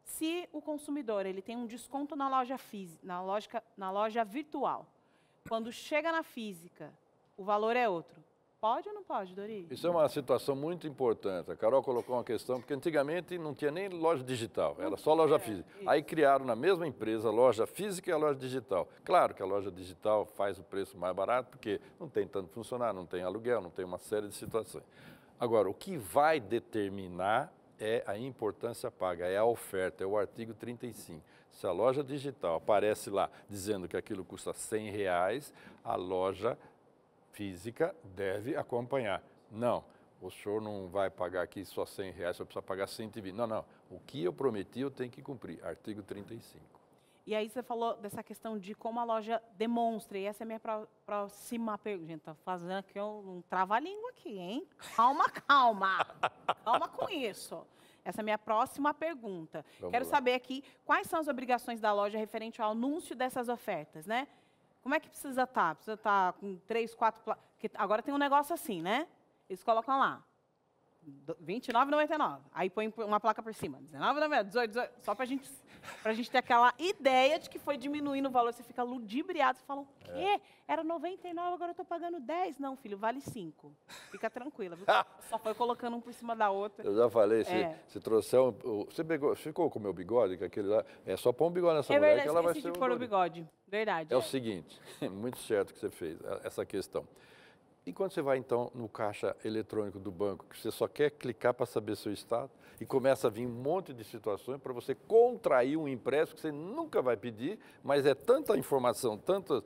[SPEAKER 1] se o consumidor ele tem um desconto na loja física, na loja virtual, quando chega na física, o valor é outro. Pode ou não pode, Dori?
[SPEAKER 4] Isso é uma situação muito importante. A Carol colocou uma questão, porque antigamente não tinha nem loja digital, era só loja física.
[SPEAKER 1] Isso.
[SPEAKER 4] Aí criaram na mesma empresa a loja física e a loja digital. Claro que a loja digital faz o preço mais barato, porque não tem tanto funcionário, não tem aluguel, não tem uma série de situações. Agora, o que vai determinar é a importância paga, é a oferta, é o artigo 35. Se a loja digital aparece lá dizendo que aquilo custa R$100, a loja física deve acompanhar. Não, o senhor não vai pagar aqui só R$100, você precisa pagar 120. Não, não. O que eu prometi eu tenho que cumprir. Artigo 35.
[SPEAKER 1] E aí você falou dessa questão de como a loja demonstra, e essa é a minha próxima pergunta. Gente, tá fazendo aqui um trava-língua aqui, hein? Calma, calma. Calma com isso. Essa é a minha próxima pergunta. Quero saber aqui quais são as obrigações da loja referente ao anúncio dessas ofertas, né? Como é que precisa estar? Precisa estar com 3, 4... Porque agora tem um negócio assim, né? Eles colocam lá, R$29,99. Aí põe uma placa por cima, R$19,99, 18, só pra gente ter aquela ideia de que foi diminuindo o valor. Você fica ludibriado, você fala, o quê? Era R$99, agora eu tô pagando 10. Não, filho, vale 5. Fica tranquila, viu? Só foi colocando um por cima da outra.
[SPEAKER 4] Eu já falei, se trouxer você ficou com o meu bigode, que aquele lá, é só pôr um bigode nessa mulher
[SPEAKER 1] verdade,
[SPEAKER 4] que ela vai
[SPEAKER 1] esqueci
[SPEAKER 4] ser
[SPEAKER 1] de pôr o bigode. Verdade.
[SPEAKER 4] É o seguinte, muito certo que você fez, essa questão. E quando você vai, então, no caixa eletrônico do banco, que você só quer clicar para saber seu estado, e começa a vir um monte de situações para você contrair um empréstimo que você nunca vai pedir, mas é tanta informação, tantas,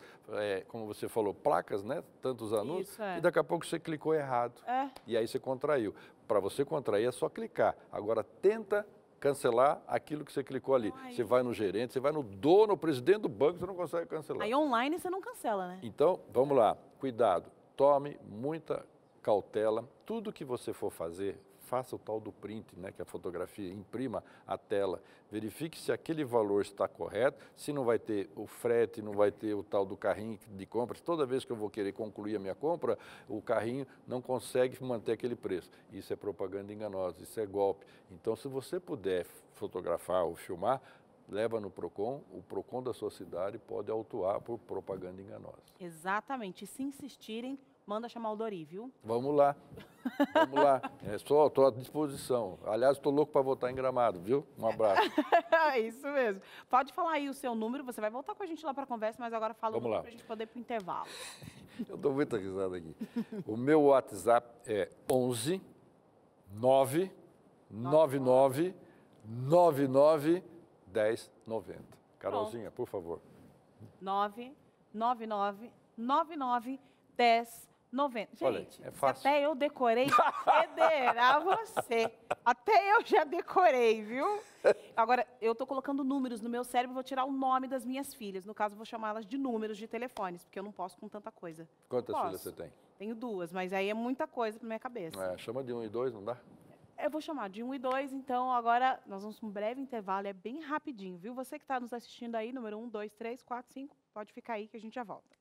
[SPEAKER 4] como você falou, placas, né? Tantos anúncios,
[SPEAKER 1] Isso,
[SPEAKER 4] e daqui a pouco você clicou errado. E aí você contraiu. Para você contrair é só clicar. Agora, tenta cancelar aquilo que você clicou ali. Você vai no gerente, você vai no dono, no presidente do banco, você não consegue cancelar.
[SPEAKER 1] Aí online você não cancela, né?
[SPEAKER 4] Então, vamos lá, cuidado. Tome muita cautela. Tudo que você for fazer, faça o tal do print, né, que é a fotografia, imprima a tela. Verifique se aquele valor está correto, se não vai ter o frete, não vai ter o tal do carrinho de compras. Toda vez que eu vou querer concluir a minha compra, o carrinho não consegue manter aquele preço. Isso é propaganda enganosa, isso é golpe. Então, se você puder fotografar ou filmar, leva no PROCON, o PROCON da sua cidade pode autuar por propaganda enganosa.
[SPEAKER 1] Exatamente. E se insistirem, manda chamar o Dori, viu?
[SPEAKER 4] Vamos lá, vamos lá. Estou à disposição. Aliás, estou louco para votar em Gramado, viu? Um abraço.
[SPEAKER 1] É isso mesmo. Pode falar aí o seu número, você vai voltar com a gente lá para a conversa, mas agora fala o número para a gente poder ir para o intervalo.
[SPEAKER 4] Eu dou muita risada aqui. O meu WhatsApp é 11 999 99 1090. Carolzinha, por favor.
[SPEAKER 1] 999 99 1090. Gente,
[SPEAKER 4] olha, é fácil.
[SPEAKER 1] Se até eu decorei, federar você. Até eu já decorei, viu? Agora, eu estou colocando números no meu cérebro, vou tirar o nome das minhas filhas. No caso, vou chamá-las de números de telefones, porque eu não posso com tanta coisa.
[SPEAKER 4] Quantas filhas você tem?
[SPEAKER 1] Tenho 2, mas aí é muita coisa para minha cabeça.
[SPEAKER 4] Chama de 1 e 2, não dá?
[SPEAKER 1] Eu vou chamar de 1 e 2, então agora nós vamos para um breve intervalo, é bem rapidinho, viu? Você que está nos assistindo aí, número 1, 2, 3, 4, 5, pode ficar aí que a gente já volta.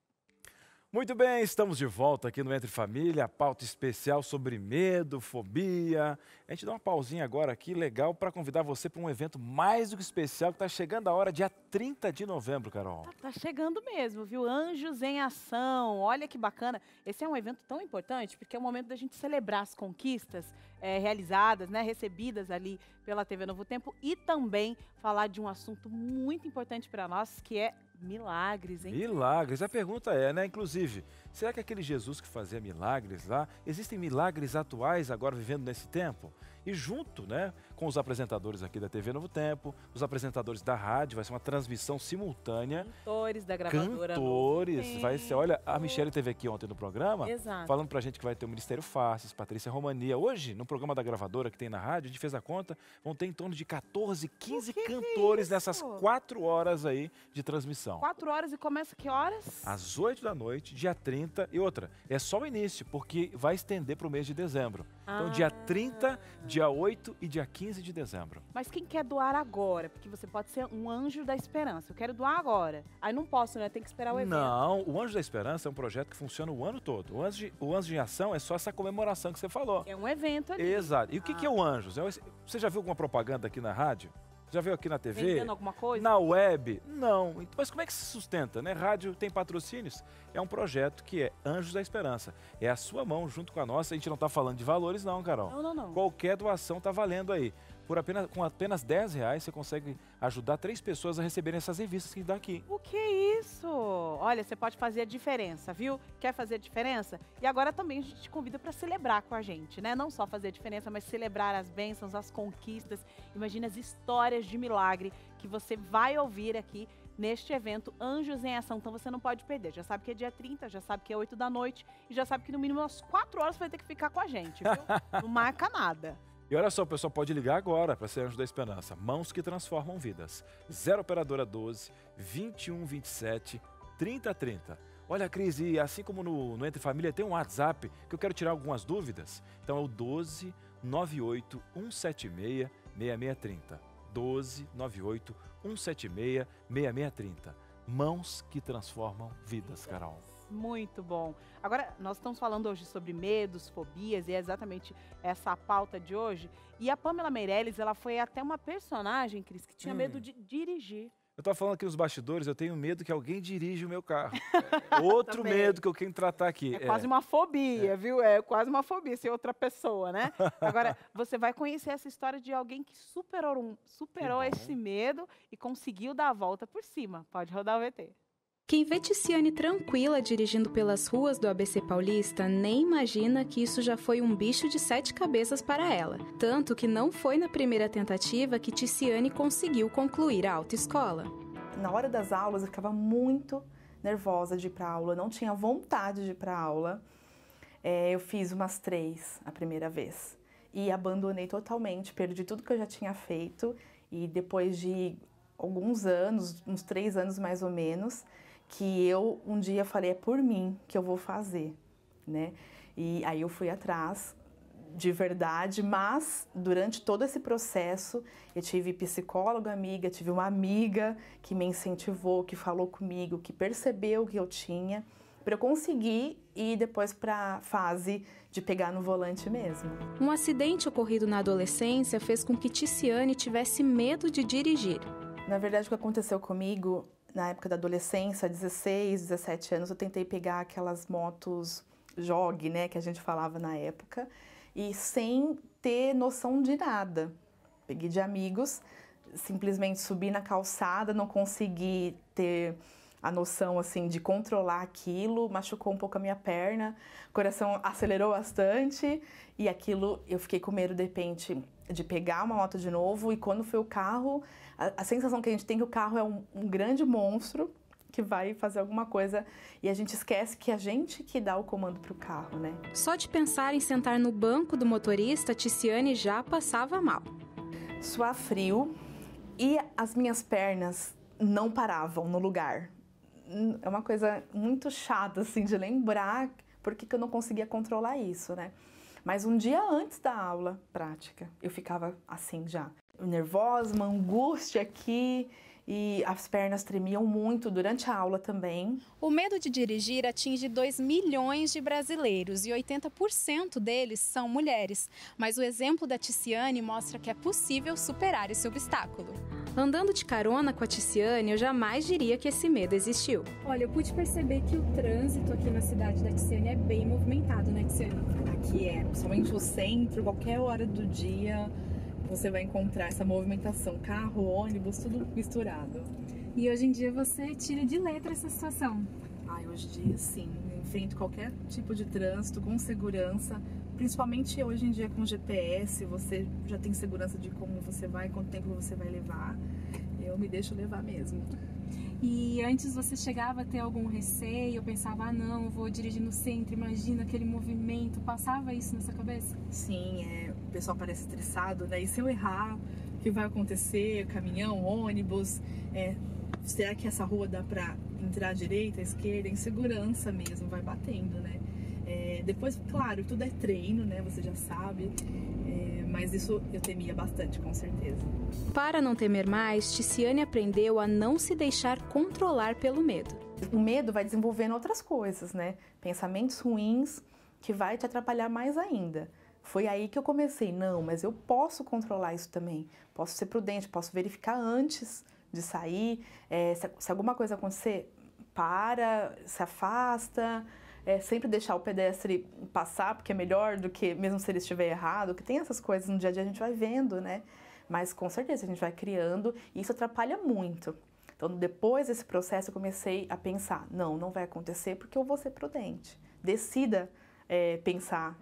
[SPEAKER 2] Muito bem, estamos de volta aqui no Entre Família, a pauta especial sobre medo, fobia. A gente dá uma pausinha agora aqui, legal, para convidar você para um evento mais do que especial, que está chegando a hora, dia 30 de novembro, Carol.
[SPEAKER 1] Tá chegando mesmo, viu? Anjos em Ação, olha que bacana. Esse é um evento tão importante, porque é o momento da gente celebrar as conquistas realizadas, né, recebidas ali pela TV Novo Tempo e também falar de um assunto muito importante para nós, que é milagres, hein?
[SPEAKER 2] Milagres. A pergunta é, né, inclusive, será que aquele Jesus que fazia milagres lá, existem milagres atuais agora vivendo nesse tempo? E junto, né, com os apresentadores aqui da TV Novo Tempo, os apresentadores da rádio, vai ser uma transmissão simultânea.
[SPEAKER 1] Cantores da gravadora.
[SPEAKER 2] Cantores, vai ser, olha, a Michelle esteve aqui ontem no programa,
[SPEAKER 1] Exato.
[SPEAKER 2] falando pra gente que vai ter o Ministério Faces, Patrícia Romania. Hoje, no programa da gravadora que tem na rádio, a gente fez a conta, vão ter em torno de 14, 15 cantores nessas 4 horas aí de transmissão.
[SPEAKER 1] 4 horas e começa que horas?
[SPEAKER 2] Às 8 da noite, dia 30. E outra, é só o início, porque vai estender para o mês de dezembro. Então, dia 30, dia 8 e dia 15 de dezembro.
[SPEAKER 1] Mas quem quer doar agora? Porque você pode ser um anjo da esperança. Eu quero doar agora. Aí não posso, né? Tem que esperar o evento.
[SPEAKER 2] Não, o Anjo da Esperança é um projeto que funciona o ano todo. O Anjo em Ação é só essa comemoração que você falou.
[SPEAKER 1] É um evento ali.
[SPEAKER 2] Exato. E o que é o Anjos? Você já viu alguma propaganda aqui na rádio? Já viu aqui na TV?
[SPEAKER 1] Vendendo alguma coisa?
[SPEAKER 2] Na web? Não. Mas como é que se sustenta, né? Rádio tem patrocínios. É um projeto que é Anjos da Esperança. É a sua mão junto com a nossa. A gente não está falando de valores não, Carol.
[SPEAKER 1] Não.
[SPEAKER 2] Qualquer doação está valendo aí. Com apenas R$10 você consegue ajudar 3 pessoas a receberem essas revistas que dá aqui.
[SPEAKER 1] O que é isso? Olha, você pode fazer a diferença, viu? Quer fazer a diferença? E agora também a gente te convida para celebrar com a gente, né? Não só fazer a diferença, mas celebrar as bênçãos, as conquistas. Imagina as histórias de milagre que você vai ouvir aqui neste evento Anjos em Ação. Então você não pode perder. Já sabe que é dia 30, já sabe que é 8 da noite e já sabe que no mínimo umas 4 horas você vai ter que ficar com a gente, viu? Não marca nada.
[SPEAKER 2] E olha só, o pessoal pode ligar agora para ser Anjo da Esperança. Mãos que transformam vidas. 0 operadora 12 21 27 30 30. Olha, Cris, e assim como no Entre Família tem um WhatsApp que eu quero tirar algumas dúvidas. Então é o 12 98 176 6630. 12 98 176 6630. Mãos que transformam vidas, Carol.
[SPEAKER 1] Muito bom. Agora, nós estamos falando hoje sobre medos, fobias, e é exatamente essa a pauta de hoje. E a Pamela Meirelles, ela foi até uma personagem, Cris, que tinha medo de dirigir.
[SPEAKER 2] Eu estava falando aqui nos bastidores, eu tenho medo que alguém dirija o meu carro. Outro medo que eu quero tratar aqui.
[SPEAKER 1] É quase uma fobia, viu? É quase uma fobia ser outra pessoa, né? Agora, você vai conhecer essa história de alguém que superou esse medo e conseguiu dar a volta por cima. Pode rodar o VT.
[SPEAKER 6] Quem vê Ticiane tranquila dirigindo pelas ruas do ABC Paulista nem imagina que isso já foi um bicho de 7 cabeças para ela. Tanto que não foi na primeira tentativa que Ticiane conseguiu concluir a autoescola.
[SPEAKER 7] Na hora das aulas eu ficava muito nervosa de ir para aula, não tinha vontade de ir para aula. Eu fiz umas 3 a primeira vez e abandonei totalmente, perdi tudo que eu já tinha feito e depois de alguns anos, uns 3 anos mais ou menos, que eu um dia falei, é por mim que eu vou fazer, né? E aí eu fui atrás de verdade, mas durante todo esse processo eu tive psicóloga amiga, tive uma amiga que me incentivou, que falou comigo, que percebeu o que eu tinha, para eu conseguir ir depois para a fase de pegar no volante mesmo.
[SPEAKER 6] Um acidente ocorrido na adolescência fez com que Ticiane tivesse medo de dirigir.
[SPEAKER 7] Na verdade, o que aconteceu comigo, na época da adolescência, 16, 17 anos, eu tentei pegar aquelas motos jogue, né, que a gente falava na época, e sem ter noção de nada. Peguei de amigos, simplesmente subi na calçada, não consegui ter a noção, assim, de controlar aquilo, machucou um pouco a minha perna, o coração acelerou bastante, e aquilo, eu fiquei com medo, de repente, de pegar uma moto de novo, e quando foi o carro, a sensação que a gente tem é que o carro é um grande monstro que vai fazer alguma coisa e a gente esquece que a gente que dá o comando para o carro, né?
[SPEAKER 6] Só de pensar em sentar no banco do motorista, Ticiane já passava mal.
[SPEAKER 7] Suar frio e as minhas pernas não paravam no lugar. É uma coisa muito chata, assim, de lembrar porque que eu não conseguia controlar isso, né? Mas um dia antes da aula prática, eu ficava assim já, nervosa, uma angústia aqui, e as pernas tremiam muito durante a aula também.
[SPEAKER 6] O medo de dirigir atinge 2 milhões de brasileiros e 80% deles são mulheres. Mas o exemplo da Ticiane mostra que é possível superar esse obstáculo. Andando de carona com a Ticiane, eu jamais diria que esse medo existiu.
[SPEAKER 8] Olha, eu pude perceber que o trânsito aqui na cidade da Ticiane é bem movimentado, né, Ticiane?
[SPEAKER 7] Aqui principalmente o centro, qualquer hora do dia, você vai encontrar essa movimentação, carro, ônibus, tudo misturado.
[SPEAKER 8] E hoje em dia você tira de letra essa situação?
[SPEAKER 7] Hoje em dia sim, eu enfrento qualquer tipo de trânsito com segurança, principalmente hoje em dia com GPS, você já tem segurança de como você vai, quanto tempo você vai levar, eu me deixo levar mesmo.
[SPEAKER 8] E antes você chegava a ter algum receio, pensava, não, eu vou dirigir no centro, imagina aquele movimento, passava isso na sua cabeça?
[SPEAKER 7] Sim, o pessoal parece estressado, né? E se eu errar, o que vai acontecer? Caminhão, ônibus, será que essa rua dá pra entrar à direita, à esquerda? Insegurança mesmo, vai batendo, né? Depois, claro, tudo é treino, né? Você já sabe. Mas isso eu temia bastante, com certeza.
[SPEAKER 6] Para não temer mais, Ticiane aprendeu a não se deixar controlar pelo medo.
[SPEAKER 7] O medo vai desenvolvendo outras coisas, né? Pensamentos ruins que vai te atrapalhar mais ainda. Foi aí que eu comecei, não, mas eu posso controlar isso também. Posso ser prudente, posso verificar antes de sair. Se alguma coisa acontecer, para, se afasta. Sempre deixar o pedestre passar, porque é melhor do que, mesmo se ele estiver errado, que tem essas coisas no dia a dia a gente vai vendo, né? Mas com certeza a gente vai criando e isso atrapalha muito. Então depois desse processo eu comecei a pensar, não vai acontecer porque eu vou ser prudente. Decida pensar,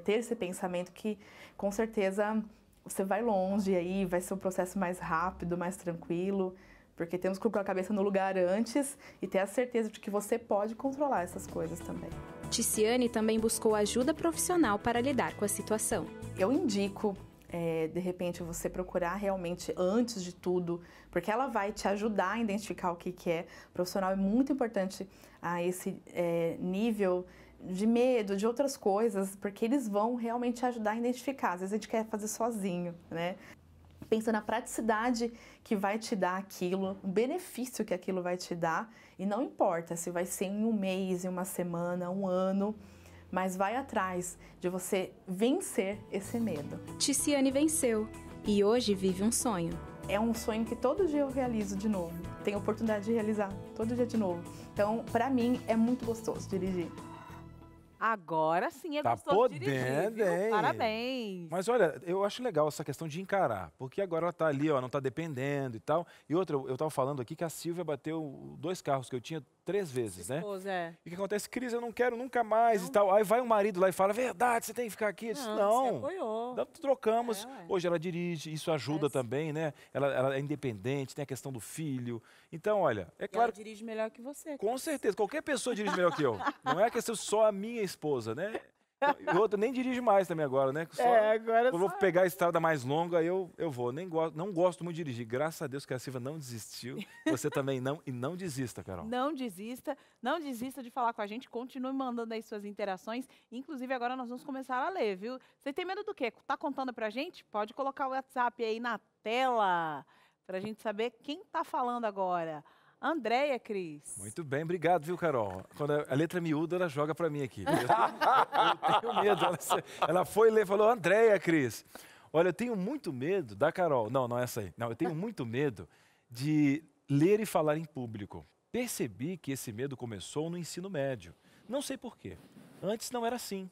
[SPEAKER 7] ter esse pensamento que com certeza você vai longe aí, vai ser um processo mais rápido, mais tranquilo. Porque temos que colocar a cabeça no lugar antes e ter a certeza de que você pode controlar essas coisas também.
[SPEAKER 6] Ticiane também buscou ajuda profissional para lidar com a situação.
[SPEAKER 7] Eu indico, de repente, você procurar realmente antes de tudo, porque ela vai te ajudar a identificar o que é. O profissional é muito importante a esse nível de medo, de outras coisas, porque eles vão realmente te ajudar a identificar. Às vezes a gente quer fazer sozinho, né? Pensa na praticidade que vai te dar aquilo, o benefício que aquilo vai te dar. E não importa se vai ser em um mês, em uma semana, um ano, mas vai atrás de você vencer esse medo.
[SPEAKER 6] Ticiane venceu e hoje vive um sonho.
[SPEAKER 7] É um sonho que todo dia eu realizo de novo. Tenho a oportunidade de realizar todo dia de novo. Então, para mim, é muito gostoso dirigir.
[SPEAKER 1] Agora sim é
[SPEAKER 2] Tá
[SPEAKER 1] gostoso de dirigir,
[SPEAKER 2] podendo,
[SPEAKER 1] viu?
[SPEAKER 2] hein?
[SPEAKER 1] Parabéns.
[SPEAKER 2] Mas olha, eu acho legal essa questão de encarar, porque agora ela tá ali, ó, não tá dependendo e tal. E outra, eu tava falando aqui que a Silvia bateu 2 carros que eu tinha 3 vezes, né?
[SPEAKER 1] Esposa,
[SPEAKER 2] E o que acontece? Cris, eu não quero nunca mais e tal. Aí vai o marido lá e fala, verdade, você tem que ficar aqui. Eu disse,
[SPEAKER 1] Você
[SPEAKER 2] não.
[SPEAKER 1] apoiou.
[SPEAKER 2] Não, trocamos.
[SPEAKER 1] Ué.
[SPEAKER 2] Hoje ela dirige, isso ajuda também, né? Ela é independente, tem a questão do filho. Então, olha, é claro.
[SPEAKER 1] Ela dirige melhor que você.
[SPEAKER 2] Com certeza, qualquer pessoa dirige melhor que eu. Não é questão só a minha esposa, né? E outra, nem dirige mais também agora, né? Só,
[SPEAKER 1] agora
[SPEAKER 2] eu vou pegar a estrada mais longa, eu vou. Não gosto muito de dirigir. Graças a Deus que a Silvia não desistiu. Você também não. E não desista, Carol.
[SPEAKER 1] Não desista de falar com a gente. Continue mandando aí suas interações. Inclusive, agora nós vamos começar a ler, viu? Você tem medo do quê? Tá contando pra gente? Pode colocar o WhatsApp aí na tela pra gente saber quem tá falando agora. Andréia, Cris.
[SPEAKER 2] Muito bem, obrigado, viu, Carol? Quando a letra miúda, ela joga pra mim aqui. Eu tenho medo. Ela foi ler e falou, Andréia, Cris. Olha, eu tenho muito medo da Carol. Não é essa aí. Não, eu tenho muito medo de ler e falar em público. Percebi que esse medo começou no ensino médio. Não sei por quê. Antes não era assim.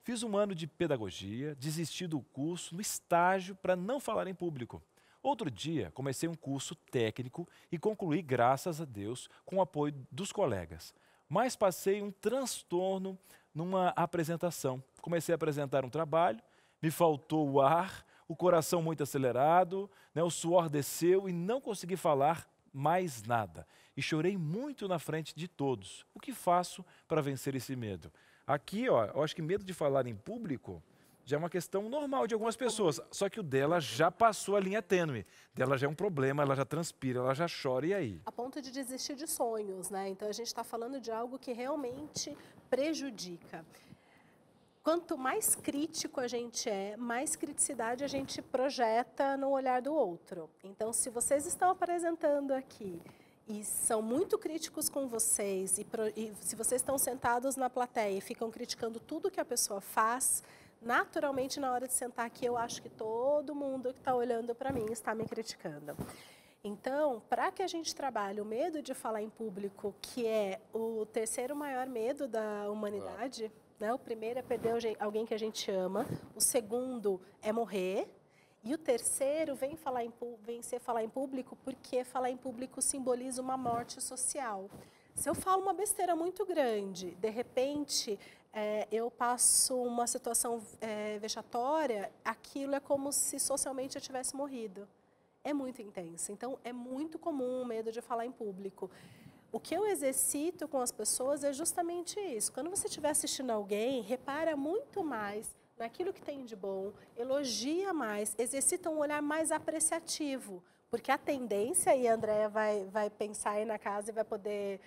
[SPEAKER 2] Fiz um ano de pedagogia, desisti do curso no estágio para não falar em público. Outro dia, comecei um curso técnico e concluí, graças a Deus, com o apoio dos colegas. Mas passei um transtorno numa apresentação. Comecei a apresentar um trabalho, me faltou o ar, o coração muito acelerado, né, o suor desceu e não consegui falar mais nada. E chorei muito na frente de todos. O que faço para vencer esse medo? Aqui, ó, eu acho que medo de falar em público já é uma questão normal de algumas pessoas, só que o dela já passou a linha tênue. Dela já é um problema, ela já transpira, ela já chora, e aí?
[SPEAKER 3] A ponto de desistir de sonhos, né? Então a gente está falando de algo que realmente prejudica. quanto mais crítico a gente é, mais criticidade a gente projeta no olhar do outro. Então, se vocês estão apresentando aqui e são muito críticos com vocês, e se vocês estão sentados na plateia e ficam criticando tudo que a pessoa faz, naturalmente, na hora de sentar aqui, eu acho que todo mundo que está olhando para mim está me criticando. Então, para que a gente trabalhe o medo de falar em público, que é o terceiro maior medo da humanidade, né? O primeiro é perder alguém que a gente ama, o segundo é morrer, e o terceiro vem ser falar em público porque falar em público simboliza uma morte social. Se eu falo uma besteira muito grande, de repente eu passo uma situação vexatória, aquilo é como se socialmente eu tivesse morrido. É muito intenso. Então, é muito comum o medo de falar em público. O que eu exercito com as pessoas é justamente isso. Quando você estiver assistindo alguém, repara muito mais naquilo que tem de bom, elogia mais, exercita um olhar mais apreciativo. Porque a tendência, e a Andrea vai pensar aí na casa e vai poder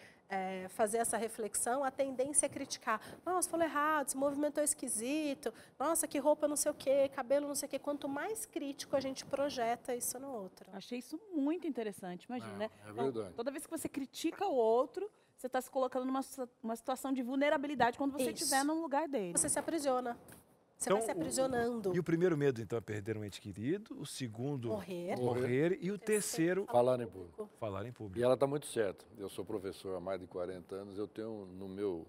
[SPEAKER 3] fazer essa reflexão, a tendência é criticar. Nossa, falou errado, se movimentou esquisito, nossa, que roupa não sei o quê, cabelo não sei o quê. Quanto mais crítico a gente projeta isso no outro.
[SPEAKER 1] Achei isso muito interessante, imagina, né?
[SPEAKER 4] É verdade.
[SPEAKER 1] Toda vez que você critica o outro, você está se colocando numa situação de vulnerabilidade quando você estiver no lugar dele.
[SPEAKER 3] Você se aprisiona. Você vai se aprisionando.
[SPEAKER 2] E o primeiro medo, então, é perder um ente querido. O segundo,
[SPEAKER 3] morrer.
[SPEAKER 2] E o terceiro,
[SPEAKER 4] falar em público.
[SPEAKER 2] Falar em público.
[SPEAKER 4] E ela está muito certa. Eu sou professor há mais de 40 anos. Eu tenho no meu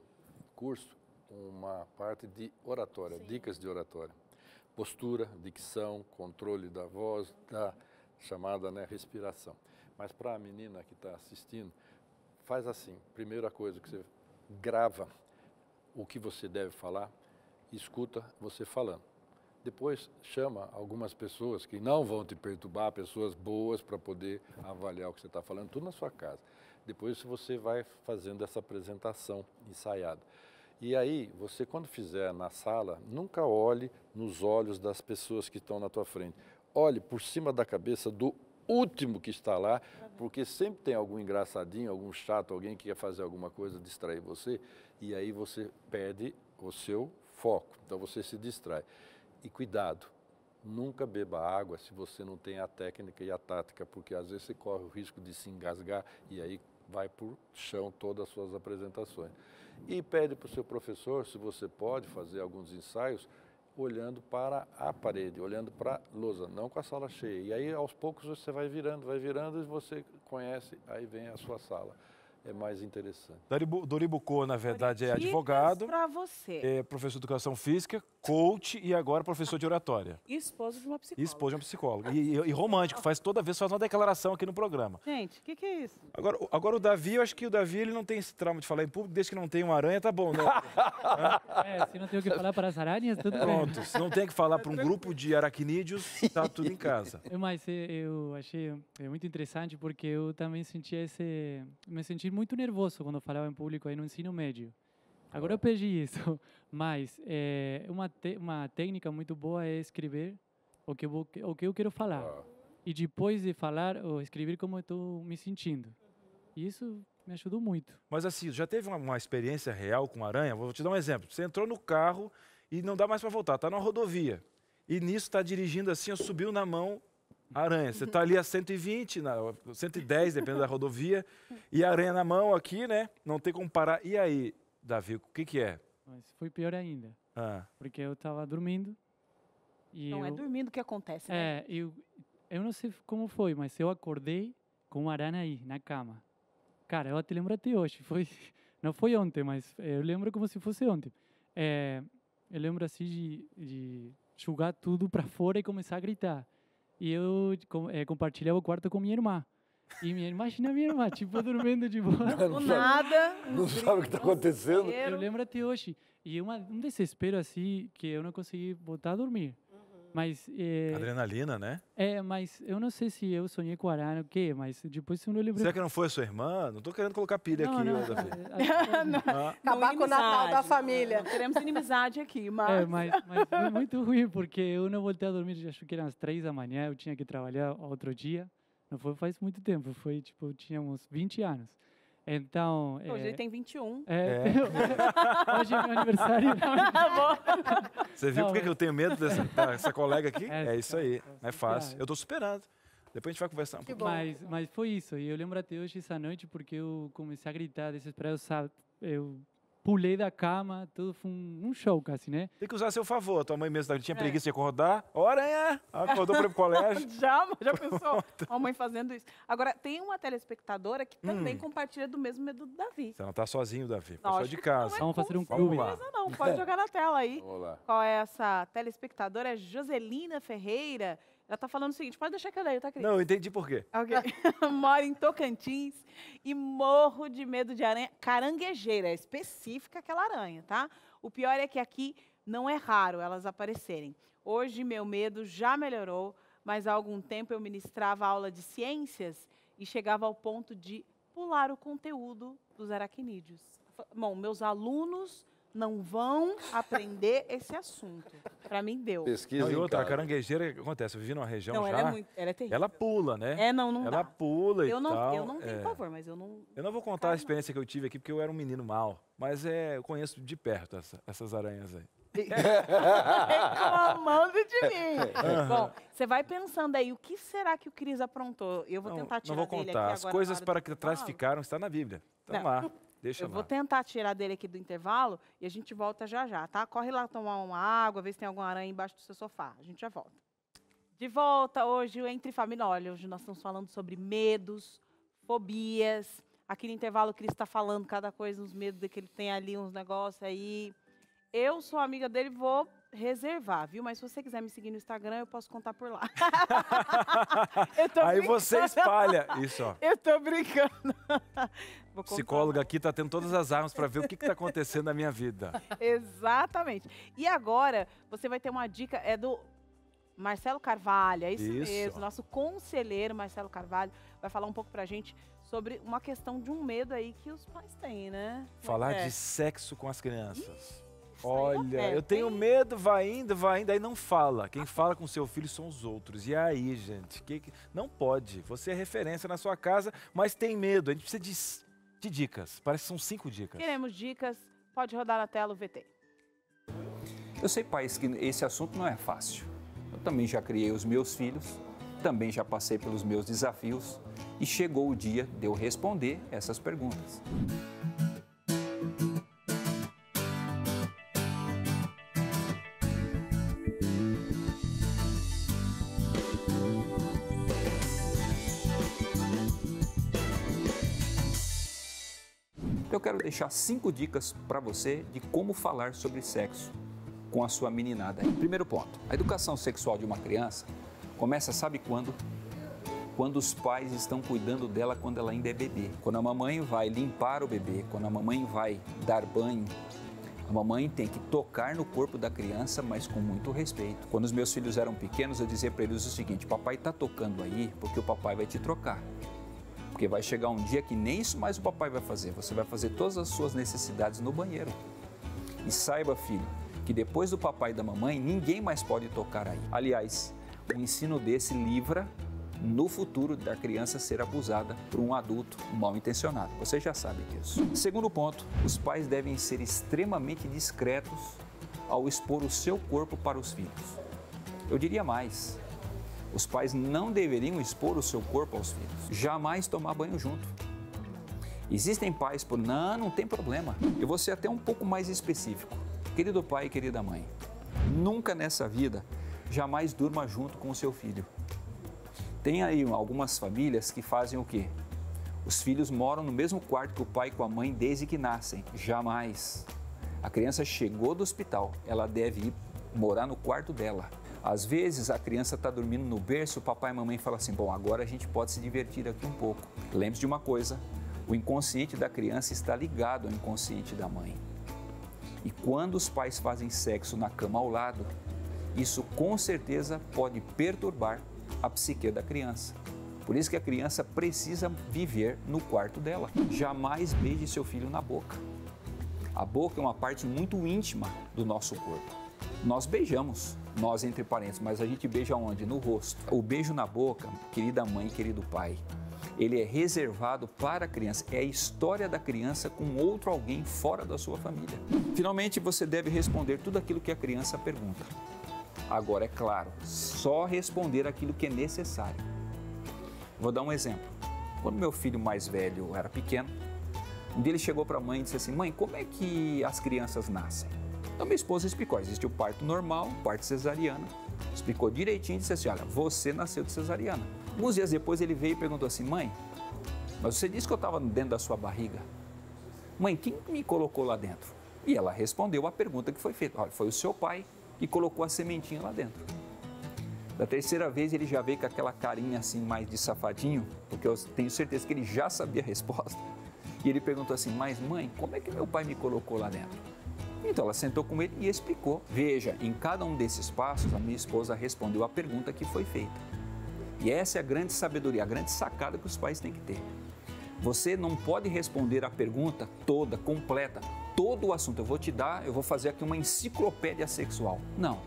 [SPEAKER 4] curso uma parte de oratória, dicas de oratória. Postura, dicção, controle da voz, da chamada respiração. Mas para a menina que está assistindo, faz assim. Primeira coisa que você grava o que você deve falar, escuta você falando. Depois chama algumas pessoas que não vão te perturbar, pessoas boas para poder avaliar o que você está falando, tudo na sua casa. Depois você vai fazendo essa apresentação ensaiada. E aí, você quando fizer na sala, nunca olhe nos olhos das pessoas que estão na tua frente. Olhe por cima da cabeça do último que está lá, porque sempre tem algum engraçadinho, algum chato, alguém que quer fazer alguma coisa, distrair você, e aí você perde o seu foco, então você se distrai. E cuidado, nunca beba água se você não tem a técnica e a tática, porque às vezes você corre o risco de se engasgar e aí vai para o chão todas as suas apresentações. E pede para o seu professor, se você pode fazer alguns ensaios, olhando para a parede, olhando para a lousa, não com a sala cheia. E aí aos poucos você vai virando e você conhece, aí vem a sua sala. É mais interessante.
[SPEAKER 2] Doribucô, na verdade, é advogado,
[SPEAKER 1] para você.
[SPEAKER 2] É professor de educação física, coach e agora professor de oratória.
[SPEAKER 1] E esposo de uma psicóloga.
[SPEAKER 2] E esposo de uma psicóloga. E romântico, toda vez faz uma declaração aqui no programa.
[SPEAKER 1] Gente, o que é isso?
[SPEAKER 2] Agora o Davi, eu acho que o Davi ele não tem esse trauma de falar em público, desde que não tem uma aranha, tá bom, né?
[SPEAKER 5] Se não tem o que falar para as aranhas, tudo bem.
[SPEAKER 2] Pronto, se não tem que falar para um grupo de aracnídeos, tá tudo em casa.
[SPEAKER 5] Mas eu achei muito interessante porque eu também me senti muito nervoso quando falava em público aí no ensino médio. Agora eu perdi isso, mas uma técnica muito boa é escrever o que eu quero falar. E depois de falar, ou escrever como eu estou me sentindo. E isso me ajudou muito.
[SPEAKER 2] Mas assim, já teve uma experiência real com aranha? Vou te dar um exemplo. Você entrou no carro e não dá mais para voltar, está na rodovia. E nisso está dirigindo assim, subiu na mão a aranha. Você está ali a 120, 110, dependendo da rodovia, e a aranha na mão aqui, né? Não tem como parar. E aí, Davi, o que é?
[SPEAKER 5] Mas foi pior ainda. Porque eu estava dormindo.
[SPEAKER 1] Não é dormindo que acontece, né?
[SPEAKER 5] Eu não sei como foi, mas eu acordei com uma aranha aí, na cama. Cara, eu até lembro até hoje. Não foi ontem, mas eu lembro como se fosse ontem. Eu lembro assim de jogar tudo para fora e começar a gritar. E eu compartilhava o quarto com minha irmã. E imagina minha irmã, tipo, dormindo de boa.
[SPEAKER 1] Do nada.
[SPEAKER 4] Não sabe o que está acontecendo.
[SPEAKER 5] Eu lembro até hoje. E um desespero assim, que eu não consegui voltar a dormir. Mas,
[SPEAKER 2] adrenalina, né?
[SPEAKER 5] Mas eu não sei se eu sonhei com aranha ou o quê, mas depois eu não lembro.
[SPEAKER 2] Será que não foi a sua irmã? Não estou querendo colocar pilha aqui, Davi.
[SPEAKER 3] Acabar com o Natal da família.
[SPEAKER 1] Não queremos inimizade aqui, mas...
[SPEAKER 5] Mas foi muito ruim, porque eu não voltei a dormir, acho que eram as 3 da manhã, eu tinha que trabalhar outro dia. Não foi faz muito tempo, foi tipo, eu tinha uns 20 anos. Então...
[SPEAKER 1] Hoje ele tem 21.
[SPEAKER 5] Hoje é meu aniversário.
[SPEAKER 2] Você viu por que eu tenho medo dessa colega aqui? É isso aí, não é fácil. Eu estou superando. Depois a gente vai conversar um pouco.
[SPEAKER 5] Mas foi isso. E eu lembro até hoje, essa noite, porque eu comecei a gritar desesperado, sabe? Eu pulei da cama, tudo foi um show quase, né?
[SPEAKER 2] Tem que usar a seu favor. Tua mãe mesmo tinha preguiça de acordar. Ora, acordou para ir pro colégio.
[SPEAKER 1] Já pensou? A mãe fazendo isso. Agora, tem uma telespectadora que também compartilha do mesmo medo do Davi.
[SPEAKER 2] Você não tá sozinho, Davi. Pessoal de casa.
[SPEAKER 5] Vamos fazer um clube.
[SPEAKER 1] Não, pode jogar na tela aí.
[SPEAKER 4] Vamos lá.
[SPEAKER 1] Qual é essa telespectadora? É Joselina Ferreira. Ela tá falando o seguinte, pode deixar que eu leio, tá, Cris?
[SPEAKER 2] Não, eu entendi por quê.
[SPEAKER 1] Ok. Moro em Tocantins e morro de medo de aranha caranguejeira. É específica aquela aranha, tá? O pior é que aqui não é raro elas aparecerem. Hoje meu medo já melhorou, mas há algum tempo eu ministrava aula de ciências e chegava ao ponto de pular o conteúdo dos aracnídeos. Bom, meus alunos não vão aprender esse assunto. Para mim, deu.
[SPEAKER 2] Pesquisa. E outra, a caranguejeira, o que acontece? Eu vivi numa região
[SPEAKER 1] não,
[SPEAKER 2] já...
[SPEAKER 1] Ela é terrível.
[SPEAKER 2] Ela pula, né?
[SPEAKER 1] Não
[SPEAKER 2] ela
[SPEAKER 1] dá.
[SPEAKER 2] Pula e tal.
[SPEAKER 1] Eu não tenho pavor, mas eu não...
[SPEAKER 2] Eu não vou contar a experiência que eu tive aqui, porque eu era um menino mau. Mas eu conheço de perto essas aranhas aí.
[SPEAKER 1] Reclamando de mim. Bom, você vai pensando aí, o que será que o Cris aprontou? Eu vou tentar tirar
[SPEAKER 2] dele aqui agora. Não vou contar. As coisas para que trás ficaram, está na Bíblia. Então lá. Deixa
[SPEAKER 1] eu vou tentar tirar dele aqui do intervalo e a gente volta já, tá? Corre lá tomar uma água, ver se tem alguma aranha embaixo do seu sofá. A gente já volta. De volta hoje, o Entre Família. Olha, hoje nós estamos falando sobre medos, fobias. Aqui no intervalo o Cris está falando cada coisa, uns medos que ele tem ali, uns negócios aí. Eu sou amiga dele, vou reservar, viu? Mas se você quiser me seguir no Instagram, eu posso contar por lá.
[SPEAKER 2] Aí você espalha isso, ó.
[SPEAKER 1] Eu tô brincando.
[SPEAKER 2] O psicólogo aqui tá tendo todas as armas para ver o que tá acontecendo na minha vida.
[SPEAKER 1] Exatamente. E agora, você vai ter uma dica, é do Marcelo Carvalho, é isso mesmo. Nosso conselheiro Marcelo Carvalho vai falar um pouco pra gente sobre uma questão de um medo aí que os pais têm, né?
[SPEAKER 2] Falar de sexo com as crianças. Olha, eu tenho medo, vai indo, aí não fala. Quem fala com seu filho são os outros. E aí, gente, não pode. Você é referência na sua casa, mas tem medo. A gente precisa de dicas. Parece que são 5 dicas.
[SPEAKER 1] Queremos dicas. Pode rodar na tela o VT.
[SPEAKER 9] Eu sei, pais, que esse assunto não é fácil. Eu também já criei os meus filhos, também já passei pelos meus desafios e chegou o dia de eu responder essas perguntas. Eu quero deixar 5 dicas para você de como falar sobre sexo com a sua meninada. Primeiro ponto, a educação sexual de uma criança começa, sabe quando? Quando os pais estão cuidando dela quando ela ainda é bebê. Quando a mamãe vai limpar o bebê, quando a mamãe vai dar banho, a mamãe tem que tocar no corpo da criança, mas com muito respeito. Quando os meus filhos eram pequenos, eu dizia para eles o seguinte: papai está tocando aí porque o papai vai te trocar. Porque vai chegar um dia que nem isso mais o papai vai fazer. Você vai fazer todas as suas necessidades no banheiro. E saiba, filho, que depois do papai e da mamãe, ninguém mais pode tocar aí. Aliás, um ensino desse livra no futuro da criança ser abusada por um adulto mal intencionado. Você já sabe disso. Segundo ponto, os pais devem ser extremamente discretos ao expor o seu corpo para os filhos. Eu diria mais. Os pais não deveriam expor o seu corpo aos filhos. Jamais tomar banho junto. Existem pais por não tem problema. Eu vou ser até um pouco mais específico. Querido pai e querida mãe, nunca nessa vida, jamais durma junto com o seu filho. Tem aí algumas famílias que fazem o quê? Os filhos moram no mesmo quarto que o pai e com a mãe desde que nascem. Jamais. A criança chegou do hospital, ela deve ir morar no quarto dela. Às vezes a criança está dormindo no berço, o papai e a mamãe falam assim: bom, agora a gente pode se divertir aqui um pouco. Lembre-se de uma coisa, o inconsciente da criança está ligado ao inconsciente da mãe. E quando os pais fazem sexo na cama ao lado, isso com certeza pode perturbar a psique da criança. Por isso que a criança precisa viver no quarto dela. Jamais beije seu filho na boca. A boca é uma parte muito íntima do nosso corpo. Nós beijamos, nós entre parentes, mas a gente beija onde? No rosto. O beijo na boca, querida mãe, querido pai, ele é reservado para a criança. É a história da criança com outro alguém fora da sua família. Finalmente, você deve responder tudo aquilo que a criança pergunta. Agora, é claro, só responder aquilo que é necessário. Vou dar um exemplo. Quando meu filho mais velho era pequeno, um dia ele chegou para a mãe e disse assim: mãe, como é que as crianças nascem? Então minha esposa explicou, existe o parto normal, parto cesariana. Explicou direitinho e disse assim: olha, você nasceu de cesariana. Alguns dias depois ele veio e perguntou assim: mãe, mas você disse que eu estava dentro da sua barriga. Mãe, quem me colocou lá dentro? E ela respondeu a pergunta que foi feita. Olha, foi o seu pai que colocou a sementinha lá dentro. Da terceira vez ele já veio com aquela carinha assim mais de safadinho, porque eu tenho certeza que ele já sabia a resposta. E ele perguntou assim: mas mãe, como é que meu pai me colocou lá dentro? Então ela sentou com ele e explicou. Veja, em cada um desses passos a minha esposa respondeu a pergunta que foi feita. E essa é a grande sabedoria, a grande sacada que os pais têm que ter. Você não pode responder a pergunta toda, completa, todo o assunto. Eu vou fazer aqui uma enciclopédia sexual. Não.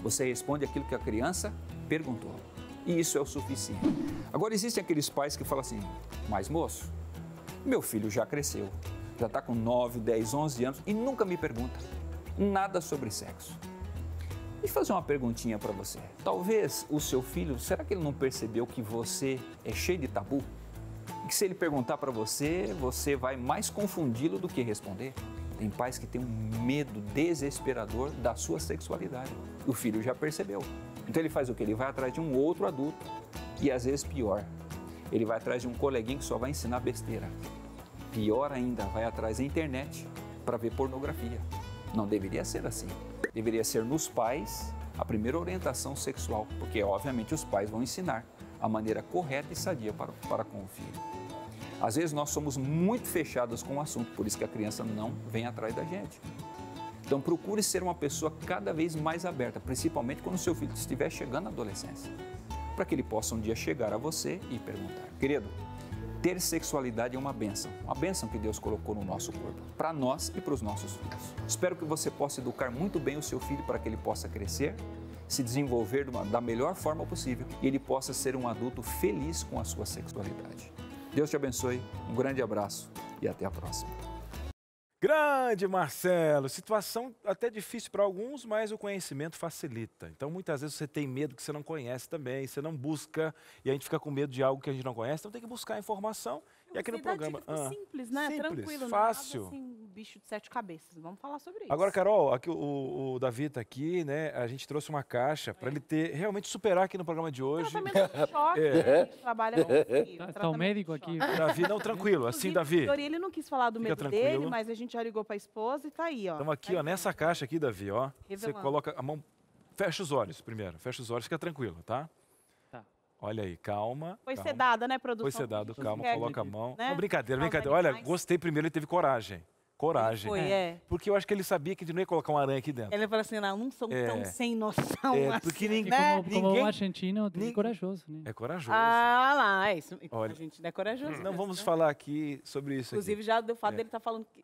[SPEAKER 9] Você responde aquilo que a criança perguntou. E isso é o suficiente. Agora, existem aqueles pais que falam assim: mas moço, meu filho já cresceu, já está com 9, 10, 11 anos e nunca me pergunta nada sobre sexo. Deixa eu fazer uma perguntinha para você. Talvez o seu filho, será que ele não percebeu que você é cheio de tabu? E que se ele perguntar para você, você vai mais confundi-lo do que responder? Tem pais que têm um medo desesperador da sua sexualidade. O filho já percebeu. Então ele faz o quê? Ele vai atrás de um outro adulto e às vezes pior. Ele vai atrás de um coleguinha que só vai ensinar besteira. Pior ainda, vai atrás da internet para ver pornografia. Não deveria ser assim. Deveria ser nos pais a primeira orientação sexual, porque obviamente os pais vão ensinar a maneira correta e sadia para com o filho. Às vezes nós somos muito fechados com o assunto, por isso que a criança não vem atrás da gente. Então procure ser uma pessoa cada vez mais aberta, principalmente quando o seu filho estiver chegando à adolescência, para que ele possa um dia chegar a você e perguntar: querido, ter sexualidade é uma bênção que Deus colocou no nosso corpo, para nós e para os nossos filhos. Espero que você possa educar muito bem o seu filho para que ele possa crescer, se desenvolver da melhor forma possível e ele possa ser um adulto feliz com a sua sexualidade. Deus te abençoe, um grande abraço e até a próxima.
[SPEAKER 2] Grande Marcelo, situação até difícil para alguns, mas o conhecimento facilita. Então muitas vezes você tem medo que você não conhece também, você não busca e a gente fica com medo de algo que a gente não conhece, então tem que buscar informação. E aqui no programa...
[SPEAKER 1] simples, né?
[SPEAKER 2] Simples,
[SPEAKER 1] tranquilo,
[SPEAKER 2] fácil.
[SPEAKER 1] Nada assim, bicho de 7 cabeças. Vamos falar sobre isso.
[SPEAKER 2] Agora, Carol, aqui o Davi está aqui, né? A gente trouxe uma caixa para ele realmente superar aqui no programa de hoje.
[SPEAKER 1] Tratamento de choque, né? A gente trabalha com
[SPEAKER 5] Tá o médico aqui.
[SPEAKER 2] Davi, não, tranquilo, assim, Davi.
[SPEAKER 1] Ele não quis falar do
[SPEAKER 2] Fica
[SPEAKER 1] medo
[SPEAKER 2] tranquilo.
[SPEAKER 1] dele, mas a gente já ligou para a esposa e tá aí, ó.
[SPEAKER 2] Estamos aqui, ó, nessa caixa aqui, Davi, ó. Você
[SPEAKER 1] Revelando.
[SPEAKER 2] coloca a mão, fecha os olhos primeiro, fecha os olhos, fica tranquilo, tá?
[SPEAKER 5] Tá.
[SPEAKER 2] Olha aí, calma.
[SPEAKER 1] Foi
[SPEAKER 2] calma.
[SPEAKER 1] sedada, né, produção?
[SPEAKER 2] Foi sedado, calma,
[SPEAKER 1] quer,
[SPEAKER 2] coloca a mão.
[SPEAKER 1] né?
[SPEAKER 2] Não, brincadeira,
[SPEAKER 1] Aos
[SPEAKER 2] brincadeira. Olha,
[SPEAKER 1] animais.
[SPEAKER 2] gostei primeiro, ele teve coragem. Coragem.
[SPEAKER 1] Foi,
[SPEAKER 2] Porque eu acho que ele sabia que não ia colocar uma aranha aqui dentro.
[SPEAKER 1] Ele falou assim: não são tão sem noção assim,
[SPEAKER 2] porque ninguém,
[SPEAKER 1] né?
[SPEAKER 5] Como um argentino, é corajoso, né?
[SPEAKER 2] É corajoso.
[SPEAKER 1] Ah lá, é isso.
[SPEAKER 2] Olha,
[SPEAKER 1] a gente não é corajoso.
[SPEAKER 2] não
[SPEAKER 1] mesmo,
[SPEAKER 2] vamos
[SPEAKER 1] né?
[SPEAKER 2] falar aqui sobre isso.
[SPEAKER 1] Inclusive,
[SPEAKER 2] aqui.
[SPEAKER 1] já do fato dele estar falando que...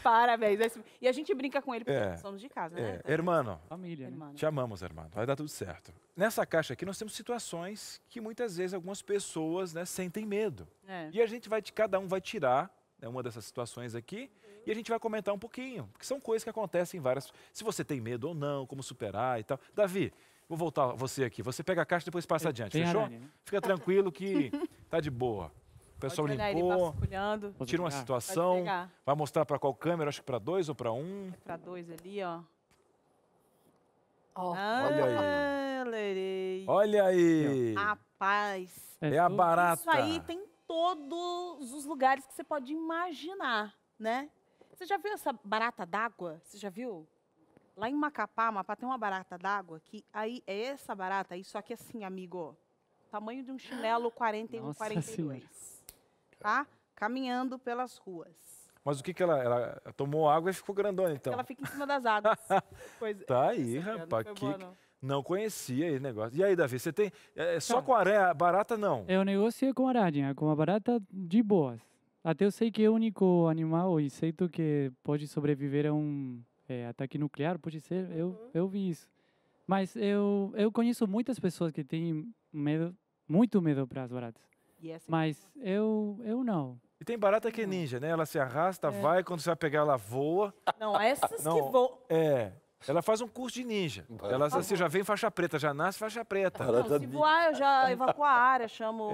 [SPEAKER 1] Parabéns. E a gente brinca com ele porque somos de casa, né?
[SPEAKER 2] Hermano,
[SPEAKER 5] Família, né?
[SPEAKER 2] te amamos, hermano. Vai dar tudo certo. Nessa caixa aqui nós temos situações que muitas vezes algumas pessoas, né, sentem medo. E a gente cada um vai tirar, né, uma dessas situações aqui e a gente vai comentar um pouquinho, porque são coisas que acontecem em várias... Se você tem medo ou não, como superar e tal. Davi, vou voltar você aqui. Você pega a caixa e depois passa adiante, fechou?
[SPEAKER 5] Aranha, né?
[SPEAKER 2] Fica tranquilo que tá de boa. O pessoal limpou, tira uma situação, vai mostrar para qual câmera? Acho que para 2 ou para 1?
[SPEAKER 1] Para 2 ali, ó.
[SPEAKER 2] Olha aí.
[SPEAKER 1] Lerei.
[SPEAKER 2] Olha aí.
[SPEAKER 1] Rapaz.
[SPEAKER 2] É a barata.
[SPEAKER 1] Isso aí tem todos os lugares que você pode imaginar, né? Você já viu essa barata d'água? Você já viu? Lá em Macapá tem uma barata d'água que aí é essa barata aí, só que assim, amigo, tamanho de um chinelo 41,
[SPEAKER 5] Nossa
[SPEAKER 1] 42.
[SPEAKER 5] Senhora.
[SPEAKER 1] Tá? Caminhando pelas ruas.
[SPEAKER 2] Mas o que ela tomou água e ficou grandona, então?
[SPEAKER 1] Ela fica em cima das águas.
[SPEAKER 2] Tá aí, rapaz. Não conhecia esse negócio. E aí, Davi, você tem... só com aranha, barata não?
[SPEAKER 5] O negócio é com aranha, com a barata de boas. Até eu sei que é o único animal ou inseto que pode sobreviver a um ataque nuclear, pode ser, eu vi isso. Mas eu conheço muitas pessoas que têm medo muito medo para as baratas. Mas eu não.
[SPEAKER 2] E tem barata que é ninja, né? Ela se arrasta, vai, quando você vai pegar, ela voa.
[SPEAKER 1] Não, essas que voam.
[SPEAKER 2] Ela faz um curso de ninja. Ela assim, já vem faixa preta, já nasce faixa preta.
[SPEAKER 1] Não, se voar, eu já evacuo a área, chamo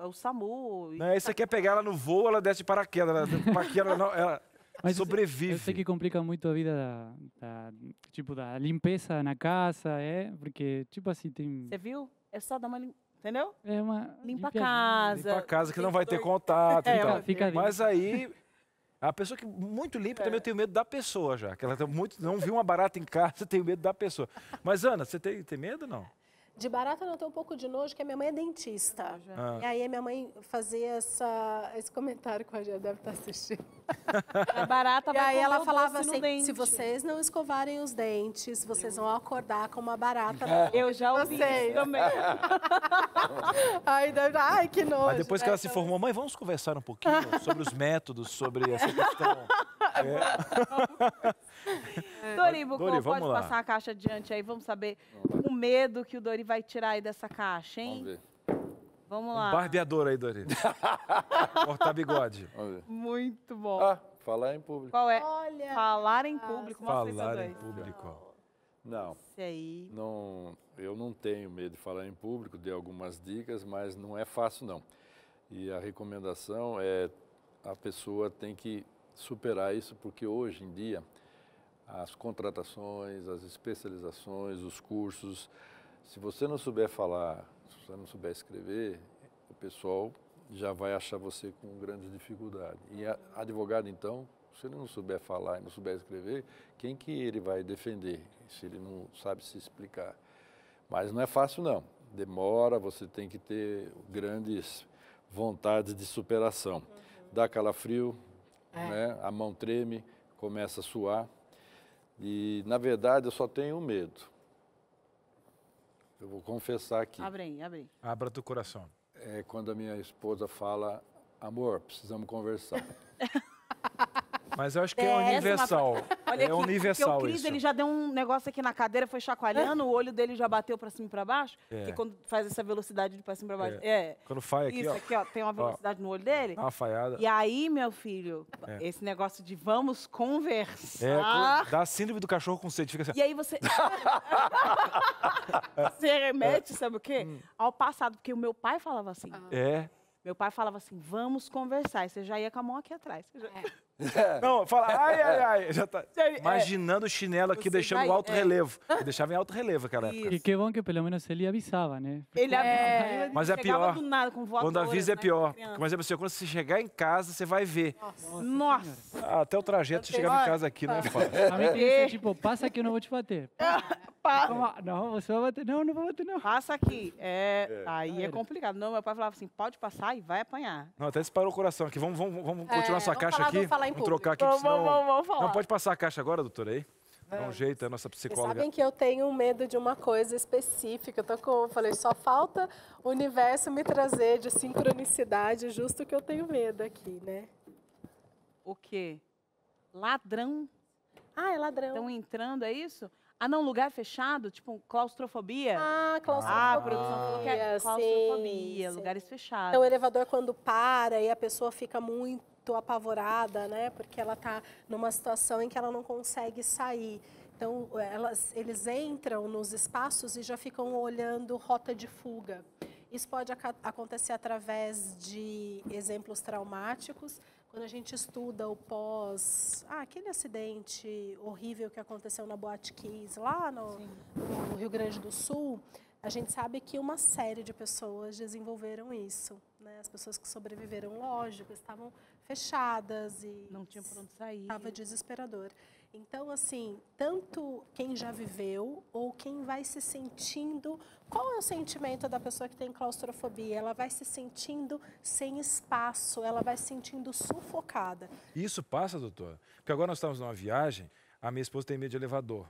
[SPEAKER 1] o SAMU.
[SPEAKER 2] Não, aí você quer pegar ela no voo, ela desce de paraquedas. Ela
[SPEAKER 5] Mas
[SPEAKER 2] sobrevive.
[SPEAKER 5] Eu sei que complica muito a vida da limpeza na casa, porque, tipo assim, tem...
[SPEAKER 1] Você viu? É só dar uma limpa, entendeu?
[SPEAKER 5] É uma...
[SPEAKER 1] Limpa a casa.
[SPEAKER 2] Limpa a casa, que não vai ter contato e tal.
[SPEAKER 5] Fica
[SPEAKER 2] Mas aí, a pessoa que muito limpa, também eu tenho medo da pessoa já. Que ela não viu uma barata em casa, tenho medo da pessoa. Mas, Ana, você tem medo ou não?
[SPEAKER 3] De barata não, tenho um pouco de nojo, porque a minha mãe é dentista. E aí a minha mãe fazia esse comentário que a Rogéria deve estar assistindo.
[SPEAKER 1] A barata vai
[SPEAKER 3] E aí ela
[SPEAKER 1] comer o
[SPEAKER 3] falava
[SPEAKER 1] doce no
[SPEAKER 3] assim,
[SPEAKER 1] dente.
[SPEAKER 3] se vocês não escovarem os dentes, vocês vão acordar com uma barata.
[SPEAKER 1] Eu já ouvi isso também.
[SPEAKER 3] Ai, que nojo.
[SPEAKER 2] Mas depois que ela se formou, mãe, vamos conversar um pouquinho sobre os métodos, sobre essa questão.
[SPEAKER 1] Dorival,
[SPEAKER 2] Dori,
[SPEAKER 1] pode
[SPEAKER 2] vamos lá.
[SPEAKER 1] passar a caixa adiante aí, vamos saber o medo que o Dori vai tirar aí dessa caixa, hein?
[SPEAKER 4] Vamos ver.
[SPEAKER 1] Vamos lá.
[SPEAKER 2] Um barbeador aí, Dori. Cortar bigode.
[SPEAKER 4] Vamos ver.
[SPEAKER 1] Muito bom.
[SPEAKER 4] Falar em público.
[SPEAKER 1] Qual é?
[SPEAKER 3] Olha.
[SPEAKER 1] Falar em público. Mostra isso,
[SPEAKER 2] Falar em
[SPEAKER 1] Dori.
[SPEAKER 2] público.
[SPEAKER 4] Não.
[SPEAKER 1] Esse aí.
[SPEAKER 4] Eu não tenho medo de falar em público, dei algumas dicas, mas não é fácil, não. E a recomendação é a pessoa tem que superar isso, porque hoje em dia as contratações, as especializações, os cursos, se você não souber falar, se você não souber escrever, o pessoal já vai achar você com grande dificuldade. E advogado, então, se ele não souber falar e não souber escrever, quem que ele vai defender, se ele não sabe se explicar? Mas não é fácil, não. Demora, você tem que ter grandes vontades de superação. Dá calafrio, né? A mão treme, começa a suar. E, na verdade, eu só tenho um medo. Eu vou confessar aqui.
[SPEAKER 1] Abre aí, abre aí.
[SPEAKER 2] Abra teu coração.
[SPEAKER 4] É quando a minha esposa fala, amor, precisamos conversar.
[SPEAKER 2] Mas eu acho que é universal.
[SPEAKER 1] Olha
[SPEAKER 2] É
[SPEAKER 1] aqui,
[SPEAKER 2] universal
[SPEAKER 1] porque o Cris,
[SPEAKER 2] isso.
[SPEAKER 1] ele já deu um negócio aqui na cadeira, foi chacoalhando, o olho dele já bateu pra cima e pra baixo, porque quando faz essa velocidade de pra cima e pra baixo.
[SPEAKER 2] Quando faz aqui,
[SPEAKER 1] isso aqui, ó, tem uma velocidade no olho dele.
[SPEAKER 2] dá uma falhada.
[SPEAKER 1] E aí, meu filho, esse negócio de vamos conversar.
[SPEAKER 2] Dá a síndrome do cachorro com sede. Fica assim.
[SPEAKER 1] E aí você. Você remete, sabe o quê? Ao passado, porque o meu pai falava assim. Meu pai falava assim, vamos conversar. E você já ia com a mão aqui atrás.
[SPEAKER 2] Não, fala, ai. Já tá imaginando o chinelo aqui,
[SPEAKER 1] Você
[SPEAKER 2] deixando
[SPEAKER 1] vai-
[SPEAKER 2] o alto relevo. Eu deixava em alto relevo aquela época.
[SPEAKER 5] E que bom que pelo menos ele avisava, né?
[SPEAKER 1] Ele
[SPEAKER 2] Mas é
[SPEAKER 1] chegava
[SPEAKER 2] pior.
[SPEAKER 1] do nada, com voadora,
[SPEAKER 2] Quando avisa é
[SPEAKER 1] né,
[SPEAKER 2] pior.
[SPEAKER 1] criança.
[SPEAKER 2] Mas é assim, quando você chegar em casa, você vai ver.
[SPEAKER 1] Nossa.
[SPEAKER 2] Até o trajeto, você chegava em casa aqui, não é fácil.
[SPEAKER 5] A mim tem que ser tipo, passa que eu não vou te bater. Não, você vai bater. Não vou bater, não.
[SPEAKER 1] Passa aqui. Aí é complicado. Não, meu pai falava assim, pode passar e vai apanhar.
[SPEAKER 2] Não, até disparou o coração aqui. Vamos continuar nossa caixa aqui.
[SPEAKER 3] Vamos falar em
[SPEAKER 2] Vamos trocar aqui, porque senão...
[SPEAKER 1] Vamos falar.
[SPEAKER 2] Não, pode passar a caixa agora, doutora, aí? Dá um jeito, é a nossa
[SPEAKER 3] Vocês
[SPEAKER 2] psicóloga.
[SPEAKER 3] sabem que eu tenho medo de uma coisa específica. Falei, só falta o universo me trazer de sincronicidade, justo que eu tenho medo aqui, né?
[SPEAKER 1] O quê? Ladrão.
[SPEAKER 3] É ladrão.
[SPEAKER 1] Estão entrando, é isso? Ah, não, lugar fechado? Tipo, claustrofobia?
[SPEAKER 3] Claustrofobia.
[SPEAKER 1] Ah, a produção falou que é claustrofobia,
[SPEAKER 3] sim.
[SPEAKER 1] lugares fechados.
[SPEAKER 3] Então, o elevador, quando para e a pessoa fica muito apavorada, né? Porque ela está numa situação em que ela não consegue sair. Então, eles entram nos espaços e já ficam olhando rota de fuga. Isso pode acontecer através de exemplos traumáticos. Quando a gente estuda o aquele acidente horrível que aconteceu na Boate Kiss, lá no Rio Grande do Sul, a gente sabe que uma série de pessoas desenvolveram isso, né? As pessoas que sobreviveram, lógico, estavam fechadas e
[SPEAKER 1] não tinham por onde sair.
[SPEAKER 3] Estava desesperador. Então, assim, tanto quem já viveu ou quem vai se sentindo... Qual é o sentimento da pessoa que tem claustrofobia? Ela vai se sentindo sem espaço, ela vai se sentindo sufocada.
[SPEAKER 2] Isso passa, doutora? Porque agora nós estamos numa viagem, a minha esposa tem medo de elevador.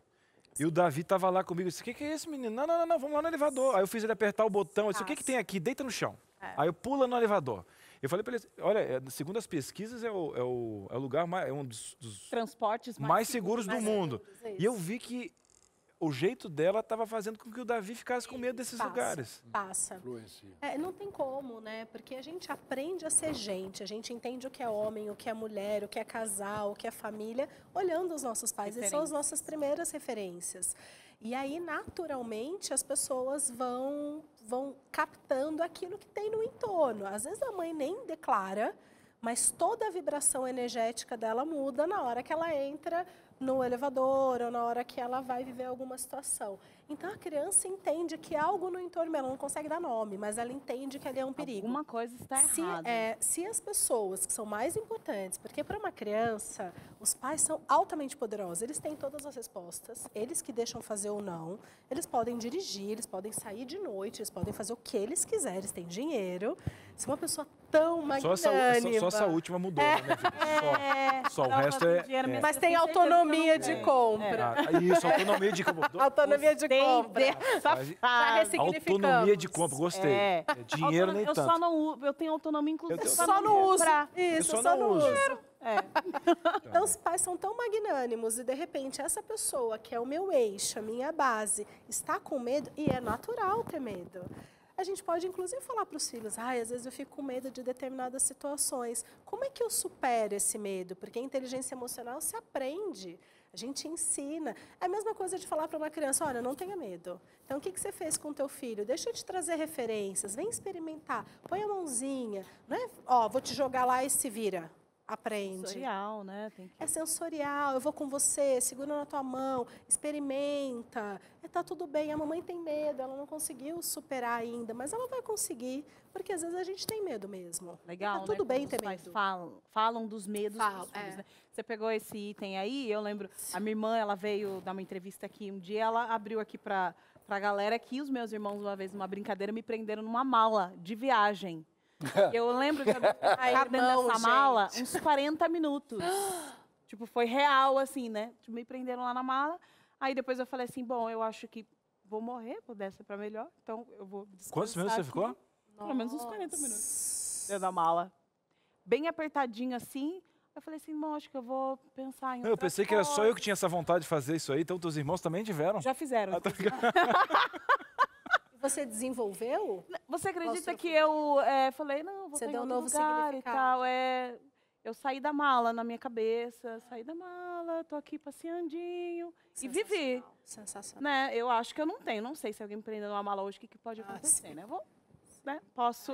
[SPEAKER 2] E o Davi estava lá comigo e disse, o que é esse menino? Não, vamos lá no elevador. Aí eu fiz ele apertar o botão, eu disse, o que tem aqui? Deita no chão. Aí eu pulo no elevador. Eu falei para ele, olha, segundo as pesquisas, é o lugar mais, é um dos
[SPEAKER 1] transportes
[SPEAKER 2] mais seguros do mundo. E eu vi que o jeito dela estava fazendo com que o Davi ficasse com medo desses lugares.
[SPEAKER 3] Passa. Não tem como, né? Porque a gente aprende a ser gente, a gente entende o que é homem, o que é mulher, o que é casal, o que é família, olhando os nossos pais. Eles são as nossas primeiras referências. E aí, naturalmente, as pessoas vão captando aquilo que tem no entorno. Às vezes a mãe nem declara, mas toda a vibração energética dela muda na hora que ela entra no elevador ou na hora que ela vai viver alguma situação. Então, a criança entende que algo no entorno, ela não consegue dar nome, mas ela entende que ali é um perigo.
[SPEAKER 1] Alguma coisa está errada.
[SPEAKER 3] Se as pessoas que são mais importantes, porque para uma criança, os pais são altamente poderosos, eles têm todas as respostas, eles que deixam fazer ou não, eles podem dirigir, eles podem sair de noite, eles podem fazer o que eles quiserem, eles têm dinheiro. Se uma pessoa tão magnânima...
[SPEAKER 2] Só essa última mudou, né? Só o resto é...
[SPEAKER 3] Mas tem autonomia de compra.
[SPEAKER 2] Isso, autonomia de compra.
[SPEAKER 3] Autonomia de compra.
[SPEAKER 2] Já ressignificamos. Autonomia de compra, gostei. Dinheiro nem tanto.
[SPEAKER 1] Eu tenho autonomia, inclusive,
[SPEAKER 3] eu só não uso.
[SPEAKER 2] Isso, eu só não uso.
[SPEAKER 3] Então, os pais são tão magnânimos e, de repente, essa pessoa, que é o meu eixo, a minha base, está com medo, e é natural ter medo. A gente pode, inclusive, falar para os filhos, às vezes eu fico com medo de determinadas situações. Como é que eu supero esse medo? Porque a inteligência emocional se aprende, a gente ensina. É a mesma coisa de falar para uma criança, olha, não tenha medo. Então, o que você fez com o teu filho? Deixa eu te trazer referências, vem experimentar, põe a mãozinha, não é? Vou te jogar lá e se vira. Aprende.
[SPEAKER 1] Sensorial, né?
[SPEAKER 3] É sensorial, eu vou com você, segura na tua mão, experimenta. Tá tudo bem, a mamãe tem medo, ela não conseguiu superar ainda, mas ela vai conseguir, porque às vezes a gente tem medo mesmo.
[SPEAKER 1] Legal,
[SPEAKER 3] tá tudo bem ter
[SPEAKER 1] medo.
[SPEAKER 3] Falam
[SPEAKER 1] dos medos dos filhos, né? Você pegou esse item aí, eu lembro, a minha irmã, ela veio dar uma entrevista aqui um dia, ela abriu aqui pra galera que os meus irmãos, uma vez, numa brincadeira, me prenderam numa mala de viagem. Eu lembro de eu ficar dentro dessa mala uns 40 minutos. Tipo, foi real, assim, né? Me prenderam lá na mala. Aí depois eu falei assim, bom, eu acho que vou morrer, puder ser pra melhor. Então eu vou descansar.
[SPEAKER 2] Quantos minutos você ficou?
[SPEAKER 1] Pelo menos uns 40 minutos. Dentro da mala. Bem apertadinho assim. Eu falei assim, bom, acho que eu vou pensar em
[SPEAKER 2] Eu pensei que era só eu que tinha essa vontade de fazer isso aí, então teus irmãos também tiveram?
[SPEAKER 1] Já fizeram.
[SPEAKER 3] Você desenvolveu?
[SPEAKER 1] Você acredita que eu falei, não, vou pegar um novo lugar e tal. Eu saí da mala na minha cabeça, saí da mala, tô aqui passeandinho e vivi.
[SPEAKER 3] Sensacional.
[SPEAKER 1] Né? Eu acho que eu não sei se alguém me prender numa mala hoje, o que pode acontecer, né? Posso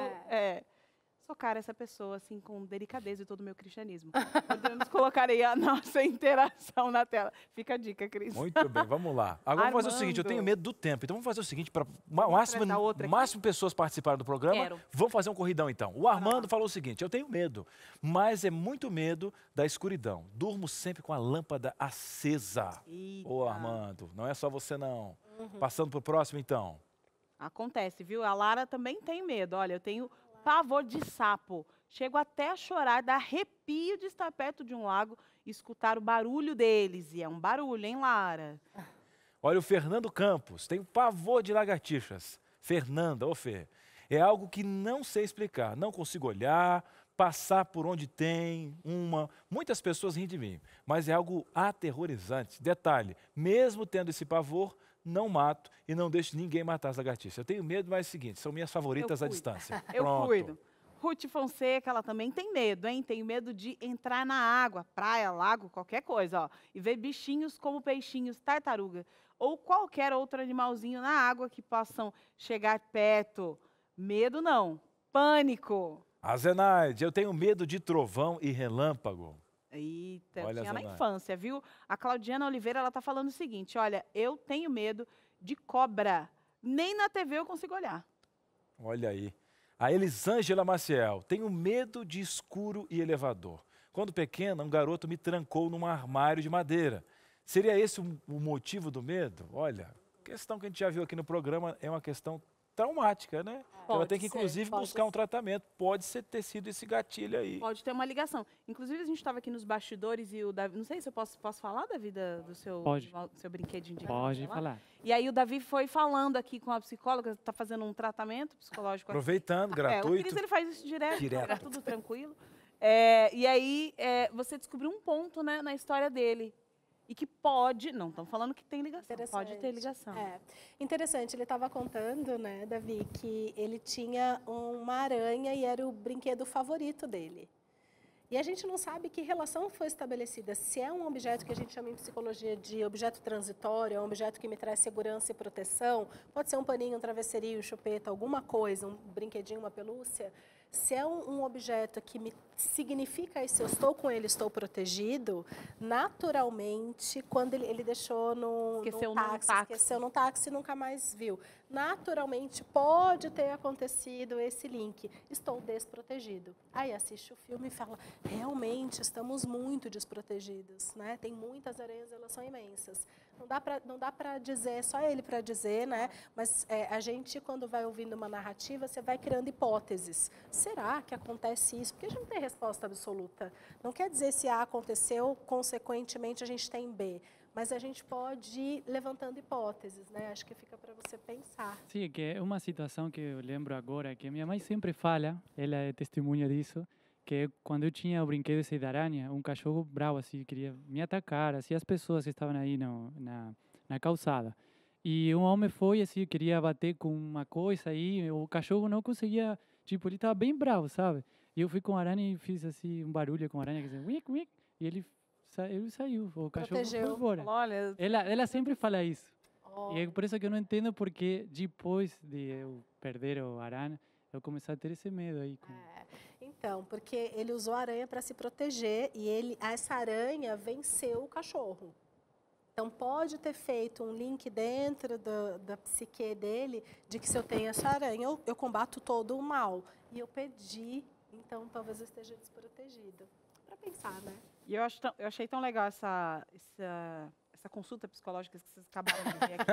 [SPEAKER 1] socar essa pessoa, assim, com delicadeza e todo o meu cristianismo. Podemos colocar aí a nossa interação na tela. Fica a dica, Cris.
[SPEAKER 2] Muito bem, vamos lá. Agora vamos fazer o seguinte, eu tenho medo do tempo, então vamos fazer o seguinte, para o máximo pessoas participarem do programa, vamos fazer um corridão então. O Armando falou o seguinte, eu tenho medo, mas é muito medo da escuridão. Durmo sempre com a lâmpada acesa. Ô Armando, não é só você não. Passando para o próximo então.
[SPEAKER 1] Acontece, viu? A Lara também tem medo. Olha, eu tenho pavor de sapo. Chego até a chorar, dá arrepio de estar perto de um lago e escutar o barulho deles. E é um barulho, hein, Lara?
[SPEAKER 2] Olha, o Fernando Campos tem pavor de lagartixas. Fernanda, Fê, é algo que não sei explicar. Não consigo olhar, passar por onde tem uma. Muitas pessoas riem de mim, mas é algo aterrorizante. Detalhe, mesmo tendo esse pavor, não mato e não deixo ninguém matar as lagartixas. Eu tenho medo, mas é o seguinte, são minhas favoritas à distância.
[SPEAKER 1] Eu cuido. Ruth Fonseca, ela também tem medo, hein? Tem medo de entrar na água, praia, lago, qualquer coisa, e ver bichinhos como peixinhos, tartaruga, ou qualquer outro animalzinho na água que possam chegar perto. Medo não, pânico.
[SPEAKER 2] A Zenaide, eu tenho medo de trovão e relâmpago.
[SPEAKER 1] Eita, eu tinha na infância, viu? A Claudiana Oliveira, ela tá falando o seguinte, olha, eu tenho medo de cobra. Nem na TV eu consigo olhar.
[SPEAKER 2] Olha aí. A Elisângela Maciel, tenho medo de escuro e elevador. Quando pequena, um garoto me trancou num armário de madeira. Seria esse o motivo do medo? Olha, a questão que a gente já viu aqui no programa é uma questão traumática, né? Ela tem que, inclusive, buscar um tratamento. Pode ter sido esse gatilho aí.
[SPEAKER 1] Pode ter uma ligação. Inclusive, a gente estava aqui nos bastidores e o Davi... Não sei se eu posso falar, Davi, do seu brinquedinho de
[SPEAKER 5] Pode falar.
[SPEAKER 1] E aí o Davi foi falando aqui com a psicóloga, está fazendo um tratamento psicológico.
[SPEAKER 2] Aproveitando, gratuito.
[SPEAKER 1] O Cris, ele faz isso direto. Tá tudo tranquilo. E aí, você descobriu um ponto, né, na história dele. e que pode, não estão falando que tem ligação, pode ter ligação.
[SPEAKER 3] Interessante, ele estava contando, né, Davi, que ele tinha uma aranha e era o brinquedo favorito dele. E a gente não sabe que relação foi estabelecida. Se é um objeto que a gente chama em psicologia de objeto transitório, é um objeto que me traz segurança e proteção, pode ser um paninho, um travesseirinho, chupeta, alguma coisa, um brinquedinho, uma pelúcia. Se é um objeto que me significa, se eu estou com ele, estou protegido, naturalmente, quando ele deixou esqueceu no táxi e nunca mais viu. Naturalmente, pode ter acontecido esse link. Estou desprotegido. Aí assiste o filme e fala, realmente estamos muito desprotegidos, né? Tem muitas aranhas, elas são imensas. Não dá para dizer, só ele para dizer, né? Mas a gente, quando vai ouvindo uma narrativa, você vai criando hipóteses. Será que acontece isso? Porque a gente não tem resposta absoluta. Não quer dizer se A aconteceu, consequentemente a gente tem B. Mas a gente pode ir levantando hipóteses, né? Acho que fica para você pensar.
[SPEAKER 5] Sim, que é uma situação que eu lembro agora, que minha mãe sempre fala, ela é testemunha disso, que quando eu tinha o brinquedo esse da aranha, um cachorro bravo, assim, queria me atacar, assim, as pessoas que estavam aí na calçada. E um homem foi, assim, queria bater com uma coisa aí, o cachorro não conseguia, tipo, ele estava bem bravo, sabe? E eu fui com a aranha e fiz, assim, um barulho com a aranha, que dizia, uic, uic, e ele saiu, o cachorro foi embora.
[SPEAKER 1] Olha,
[SPEAKER 5] ela sempre fala isso. E é por isso que eu não entendo porque depois de eu perder o aranha, eu comecei a ter esse medo aí.
[SPEAKER 3] Então, porque ele usou a aranha para se proteger e essa aranha venceu o cachorro. Então, pode ter feito um link dentro da psique dele de que se eu tenho essa aranha, eu combato todo o mal. E eu perdi, então talvez eu esteja desprotegido. Para pensar, né?
[SPEAKER 1] E eu achei tão legal essa consulta psicológica que vocês acabaram de ver aqui.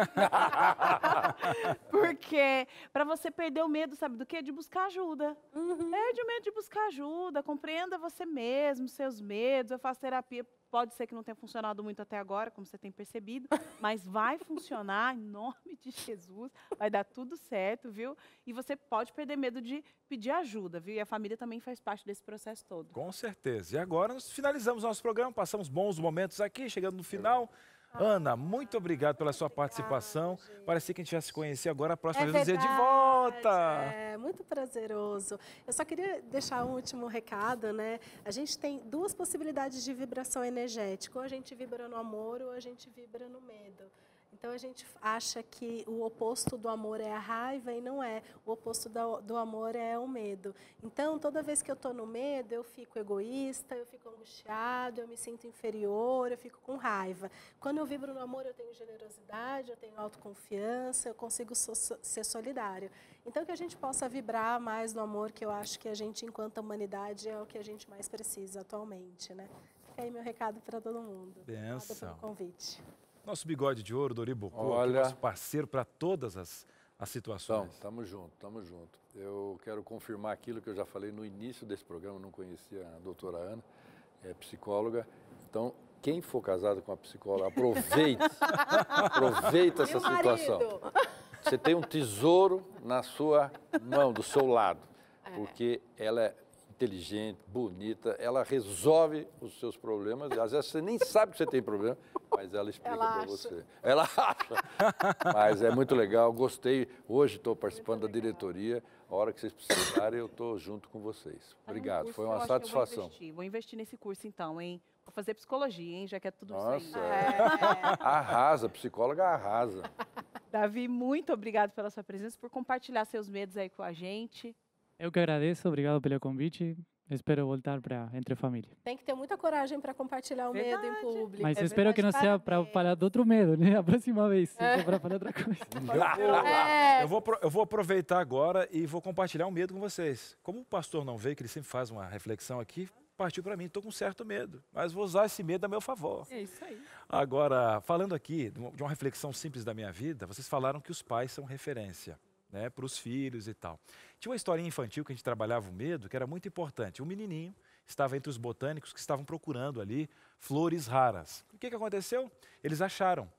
[SPEAKER 1] Porque para você perder o medo, sabe do quê? De buscar ajuda. Perde o medo de buscar ajuda, compreenda você mesmo, seus medos. Eu faço terapia, pode ser que não tenha funcionado muito até agora, como você tem percebido, mas vai funcionar em nome de Jesus, vai dar tudo certo, viu? E você pode perder medo de pedir ajuda, viu? E a família também faz parte desse processo todo.
[SPEAKER 2] Com certeza. E agora nós finalizamos nosso programa, passamos bons momentos aqui, chegando no final. Ana, muito obrigado pela sua participação. Parecia que a gente já se conhecia, agora a próxima vez nos de volta.
[SPEAKER 3] É muito prazeroso. Eu só queria deixar um último recado, né? A gente tem duas possibilidades de vibração energética. Ou a gente vibra no amor ou a gente vibra no medo. Então, a gente acha que o oposto do amor é a raiva e não é. O oposto do amor é o medo. Então, toda vez que eu estou no medo, eu fico egoísta, eu fico angustiado, eu me sinto inferior, eu fico com raiva. Quando eu vibro no amor, eu tenho generosidade, eu tenho autoconfiança, eu consigo ser solidário. Então, que a gente possa vibrar mais no amor, que eu acho que a gente, enquanto humanidade, é o que a gente mais precisa atualmente, né? Fica aí meu recado para todo mundo.
[SPEAKER 2] Benção.
[SPEAKER 3] Obrigada pelo convite.
[SPEAKER 2] Nosso bigode de ouro, Dori Bocô,
[SPEAKER 4] Olha,
[SPEAKER 2] nosso parceiro para todas as situações.
[SPEAKER 4] Então, estamos juntos, estamos juntos. Eu quero confirmar aquilo que eu já falei no início desse programa, não conhecia a doutora Ana, é psicóloga. Então, quem for casado com a psicóloga, aproveite essa situação. Você tem um tesouro na sua mão, do seu lado, porque ela é inteligente, bonita, ela resolve os seus problemas. Às vezes você nem sabe que você tem problema, mas ela explica para você. Ela acha. Mas é muito legal, gostei. Hoje estou participando da diretoria. A hora que vocês precisarem, eu estou junto com vocês. Obrigado, foi uma satisfação.
[SPEAKER 1] Vou investir nesse curso então, hein? Vou fazer psicologia, hein? Já que é tudo isso aí.
[SPEAKER 4] Arrasa, psicóloga arrasa.
[SPEAKER 1] Davi, muito obrigado pela sua presença, por compartilhar seus medos aí com a gente.
[SPEAKER 5] Eu que agradeço, obrigado pelo convite. Espero voltar para Entre Família.
[SPEAKER 3] Tem que ter muita coragem para compartilhar o medo em público.
[SPEAKER 5] Mas espero que não seja para falar de outro medo, né? A próxima vez, se for para falar outra coisa.
[SPEAKER 2] Eu vou aproveitar agora e vou compartilhar um medo com vocês. Como o pastor não veio, que ele sempre faz uma reflexão aqui, partiu para mim, estou com certo medo, mas vou usar esse medo a meu favor.
[SPEAKER 1] É isso aí.
[SPEAKER 2] Agora, falando aqui de uma reflexão simples da minha vida, vocês falaram que os pais são referência, né, para os filhos e tal. Tinha uma historinha infantil que a gente trabalhava o medo, que era muito importante. Um menininho estava entre os botânicos que estavam procurando ali flores raras. O que aconteceu? Eles acharam.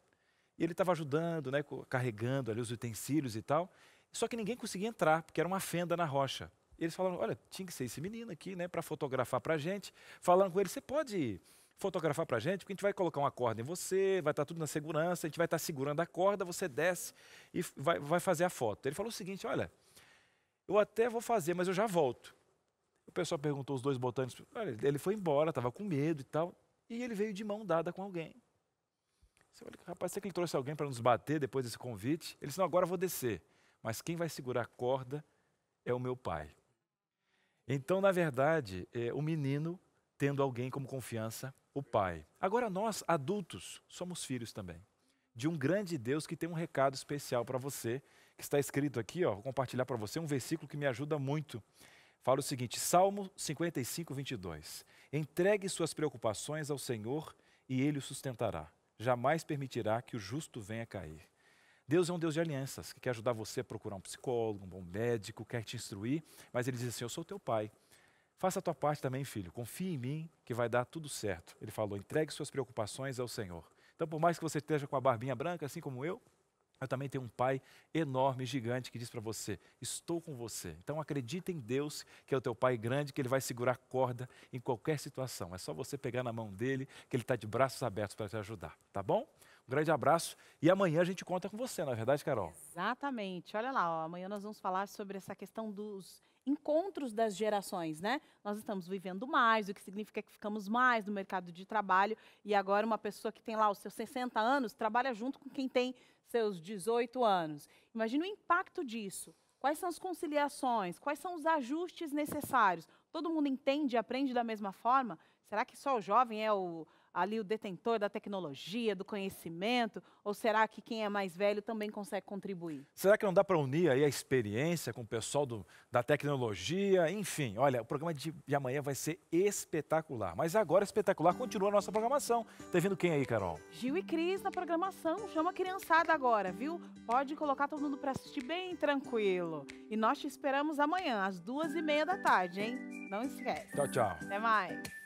[SPEAKER 2] E ele estava ajudando, né, carregando ali os utensílios e tal, só que ninguém conseguia entrar, porque era uma fenda na rocha. E eles falaram, olha, tinha que ser esse menino aqui, né, para fotografar para a gente. Falaram com ele, você pode fotografar pra gente, porque a gente vai colocar uma corda em você, vai estar tudo na segurança, a gente vai estar segurando a corda, você desce e vai fazer a foto. Ele falou o seguinte, olha, eu até vou fazer, mas eu já volto. O pessoal perguntou os dois botanistas, olha, ele foi embora, estava com medo e tal, e ele veio de mão dada com alguém. Você olha, rapaz, será que ele trouxe alguém para nos bater depois desse convite? Ele disse, não, agora eu vou descer, mas quem vai segurar a corda é o meu pai. Então, na verdade, o menino tendo alguém como confiança, o pai. Agora nós, adultos, somos filhos também, de um grande Deus que tem um recado especial para você, que está escrito aqui, ó, vou compartilhar para você um versículo que me ajuda muito. Fala o seguinte, Salmo 55, 22. Entregue suas preocupações ao Senhor e Ele o sustentará. Jamais permitirá que o justo venha cair. Deus é um Deus de alianças, que quer ajudar você a procurar um psicólogo, um bom médico, quer te instruir, mas Ele diz assim, eu sou teu pai. Faça a tua parte também, filho. Confie em mim que vai dar tudo certo. Ele falou, entregue suas preocupações ao Senhor. Então, por mais que você esteja com a barbinha branca, assim como eu também tenho um pai enorme, gigante, que diz para você, estou com você. Então, acredita em Deus, que é o teu pai grande, que Ele vai segurar a corda em qualquer situação. É só você pegar na mão dele, que Ele está de braços abertos para te ajudar. Tá bom? Um grande abraço e amanhã a gente conta com você, não é verdade, Carol?
[SPEAKER 1] Exatamente. Olha lá, ó, amanhã nós vamos falar sobre essa questão dos encontros das gerações, né? Nós estamos vivendo mais, o que significa que ficamos mais no mercado de trabalho e agora uma pessoa que tem lá os seus 60 anos trabalha junto com quem tem seus 18 anos. Imagina o impacto disso. Quais são as conciliações? Quais são os ajustes necessários? Todo mundo entende e aprende da mesma forma? Será que só o jovem é ali o detentor da tecnologia, do conhecimento? Ou será que quem é mais velho também consegue contribuir?
[SPEAKER 2] Será que não dá para unir aí a experiência com o pessoal da tecnologia? Enfim, olha, o programa de amanhã vai ser espetacular. Mas agora, espetacular, continua a nossa programação. Tá vindo quem aí, Carol?
[SPEAKER 1] Gil e Cris na programação. Chama a criançada agora, viu? Pode colocar todo mundo para assistir bem tranquilo. E nós te esperamos amanhã, às 2h30 da tarde, hein? Não esquece.
[SPEAKER 2] Tchau, tchau.
[SPEAKER 1] Até mais.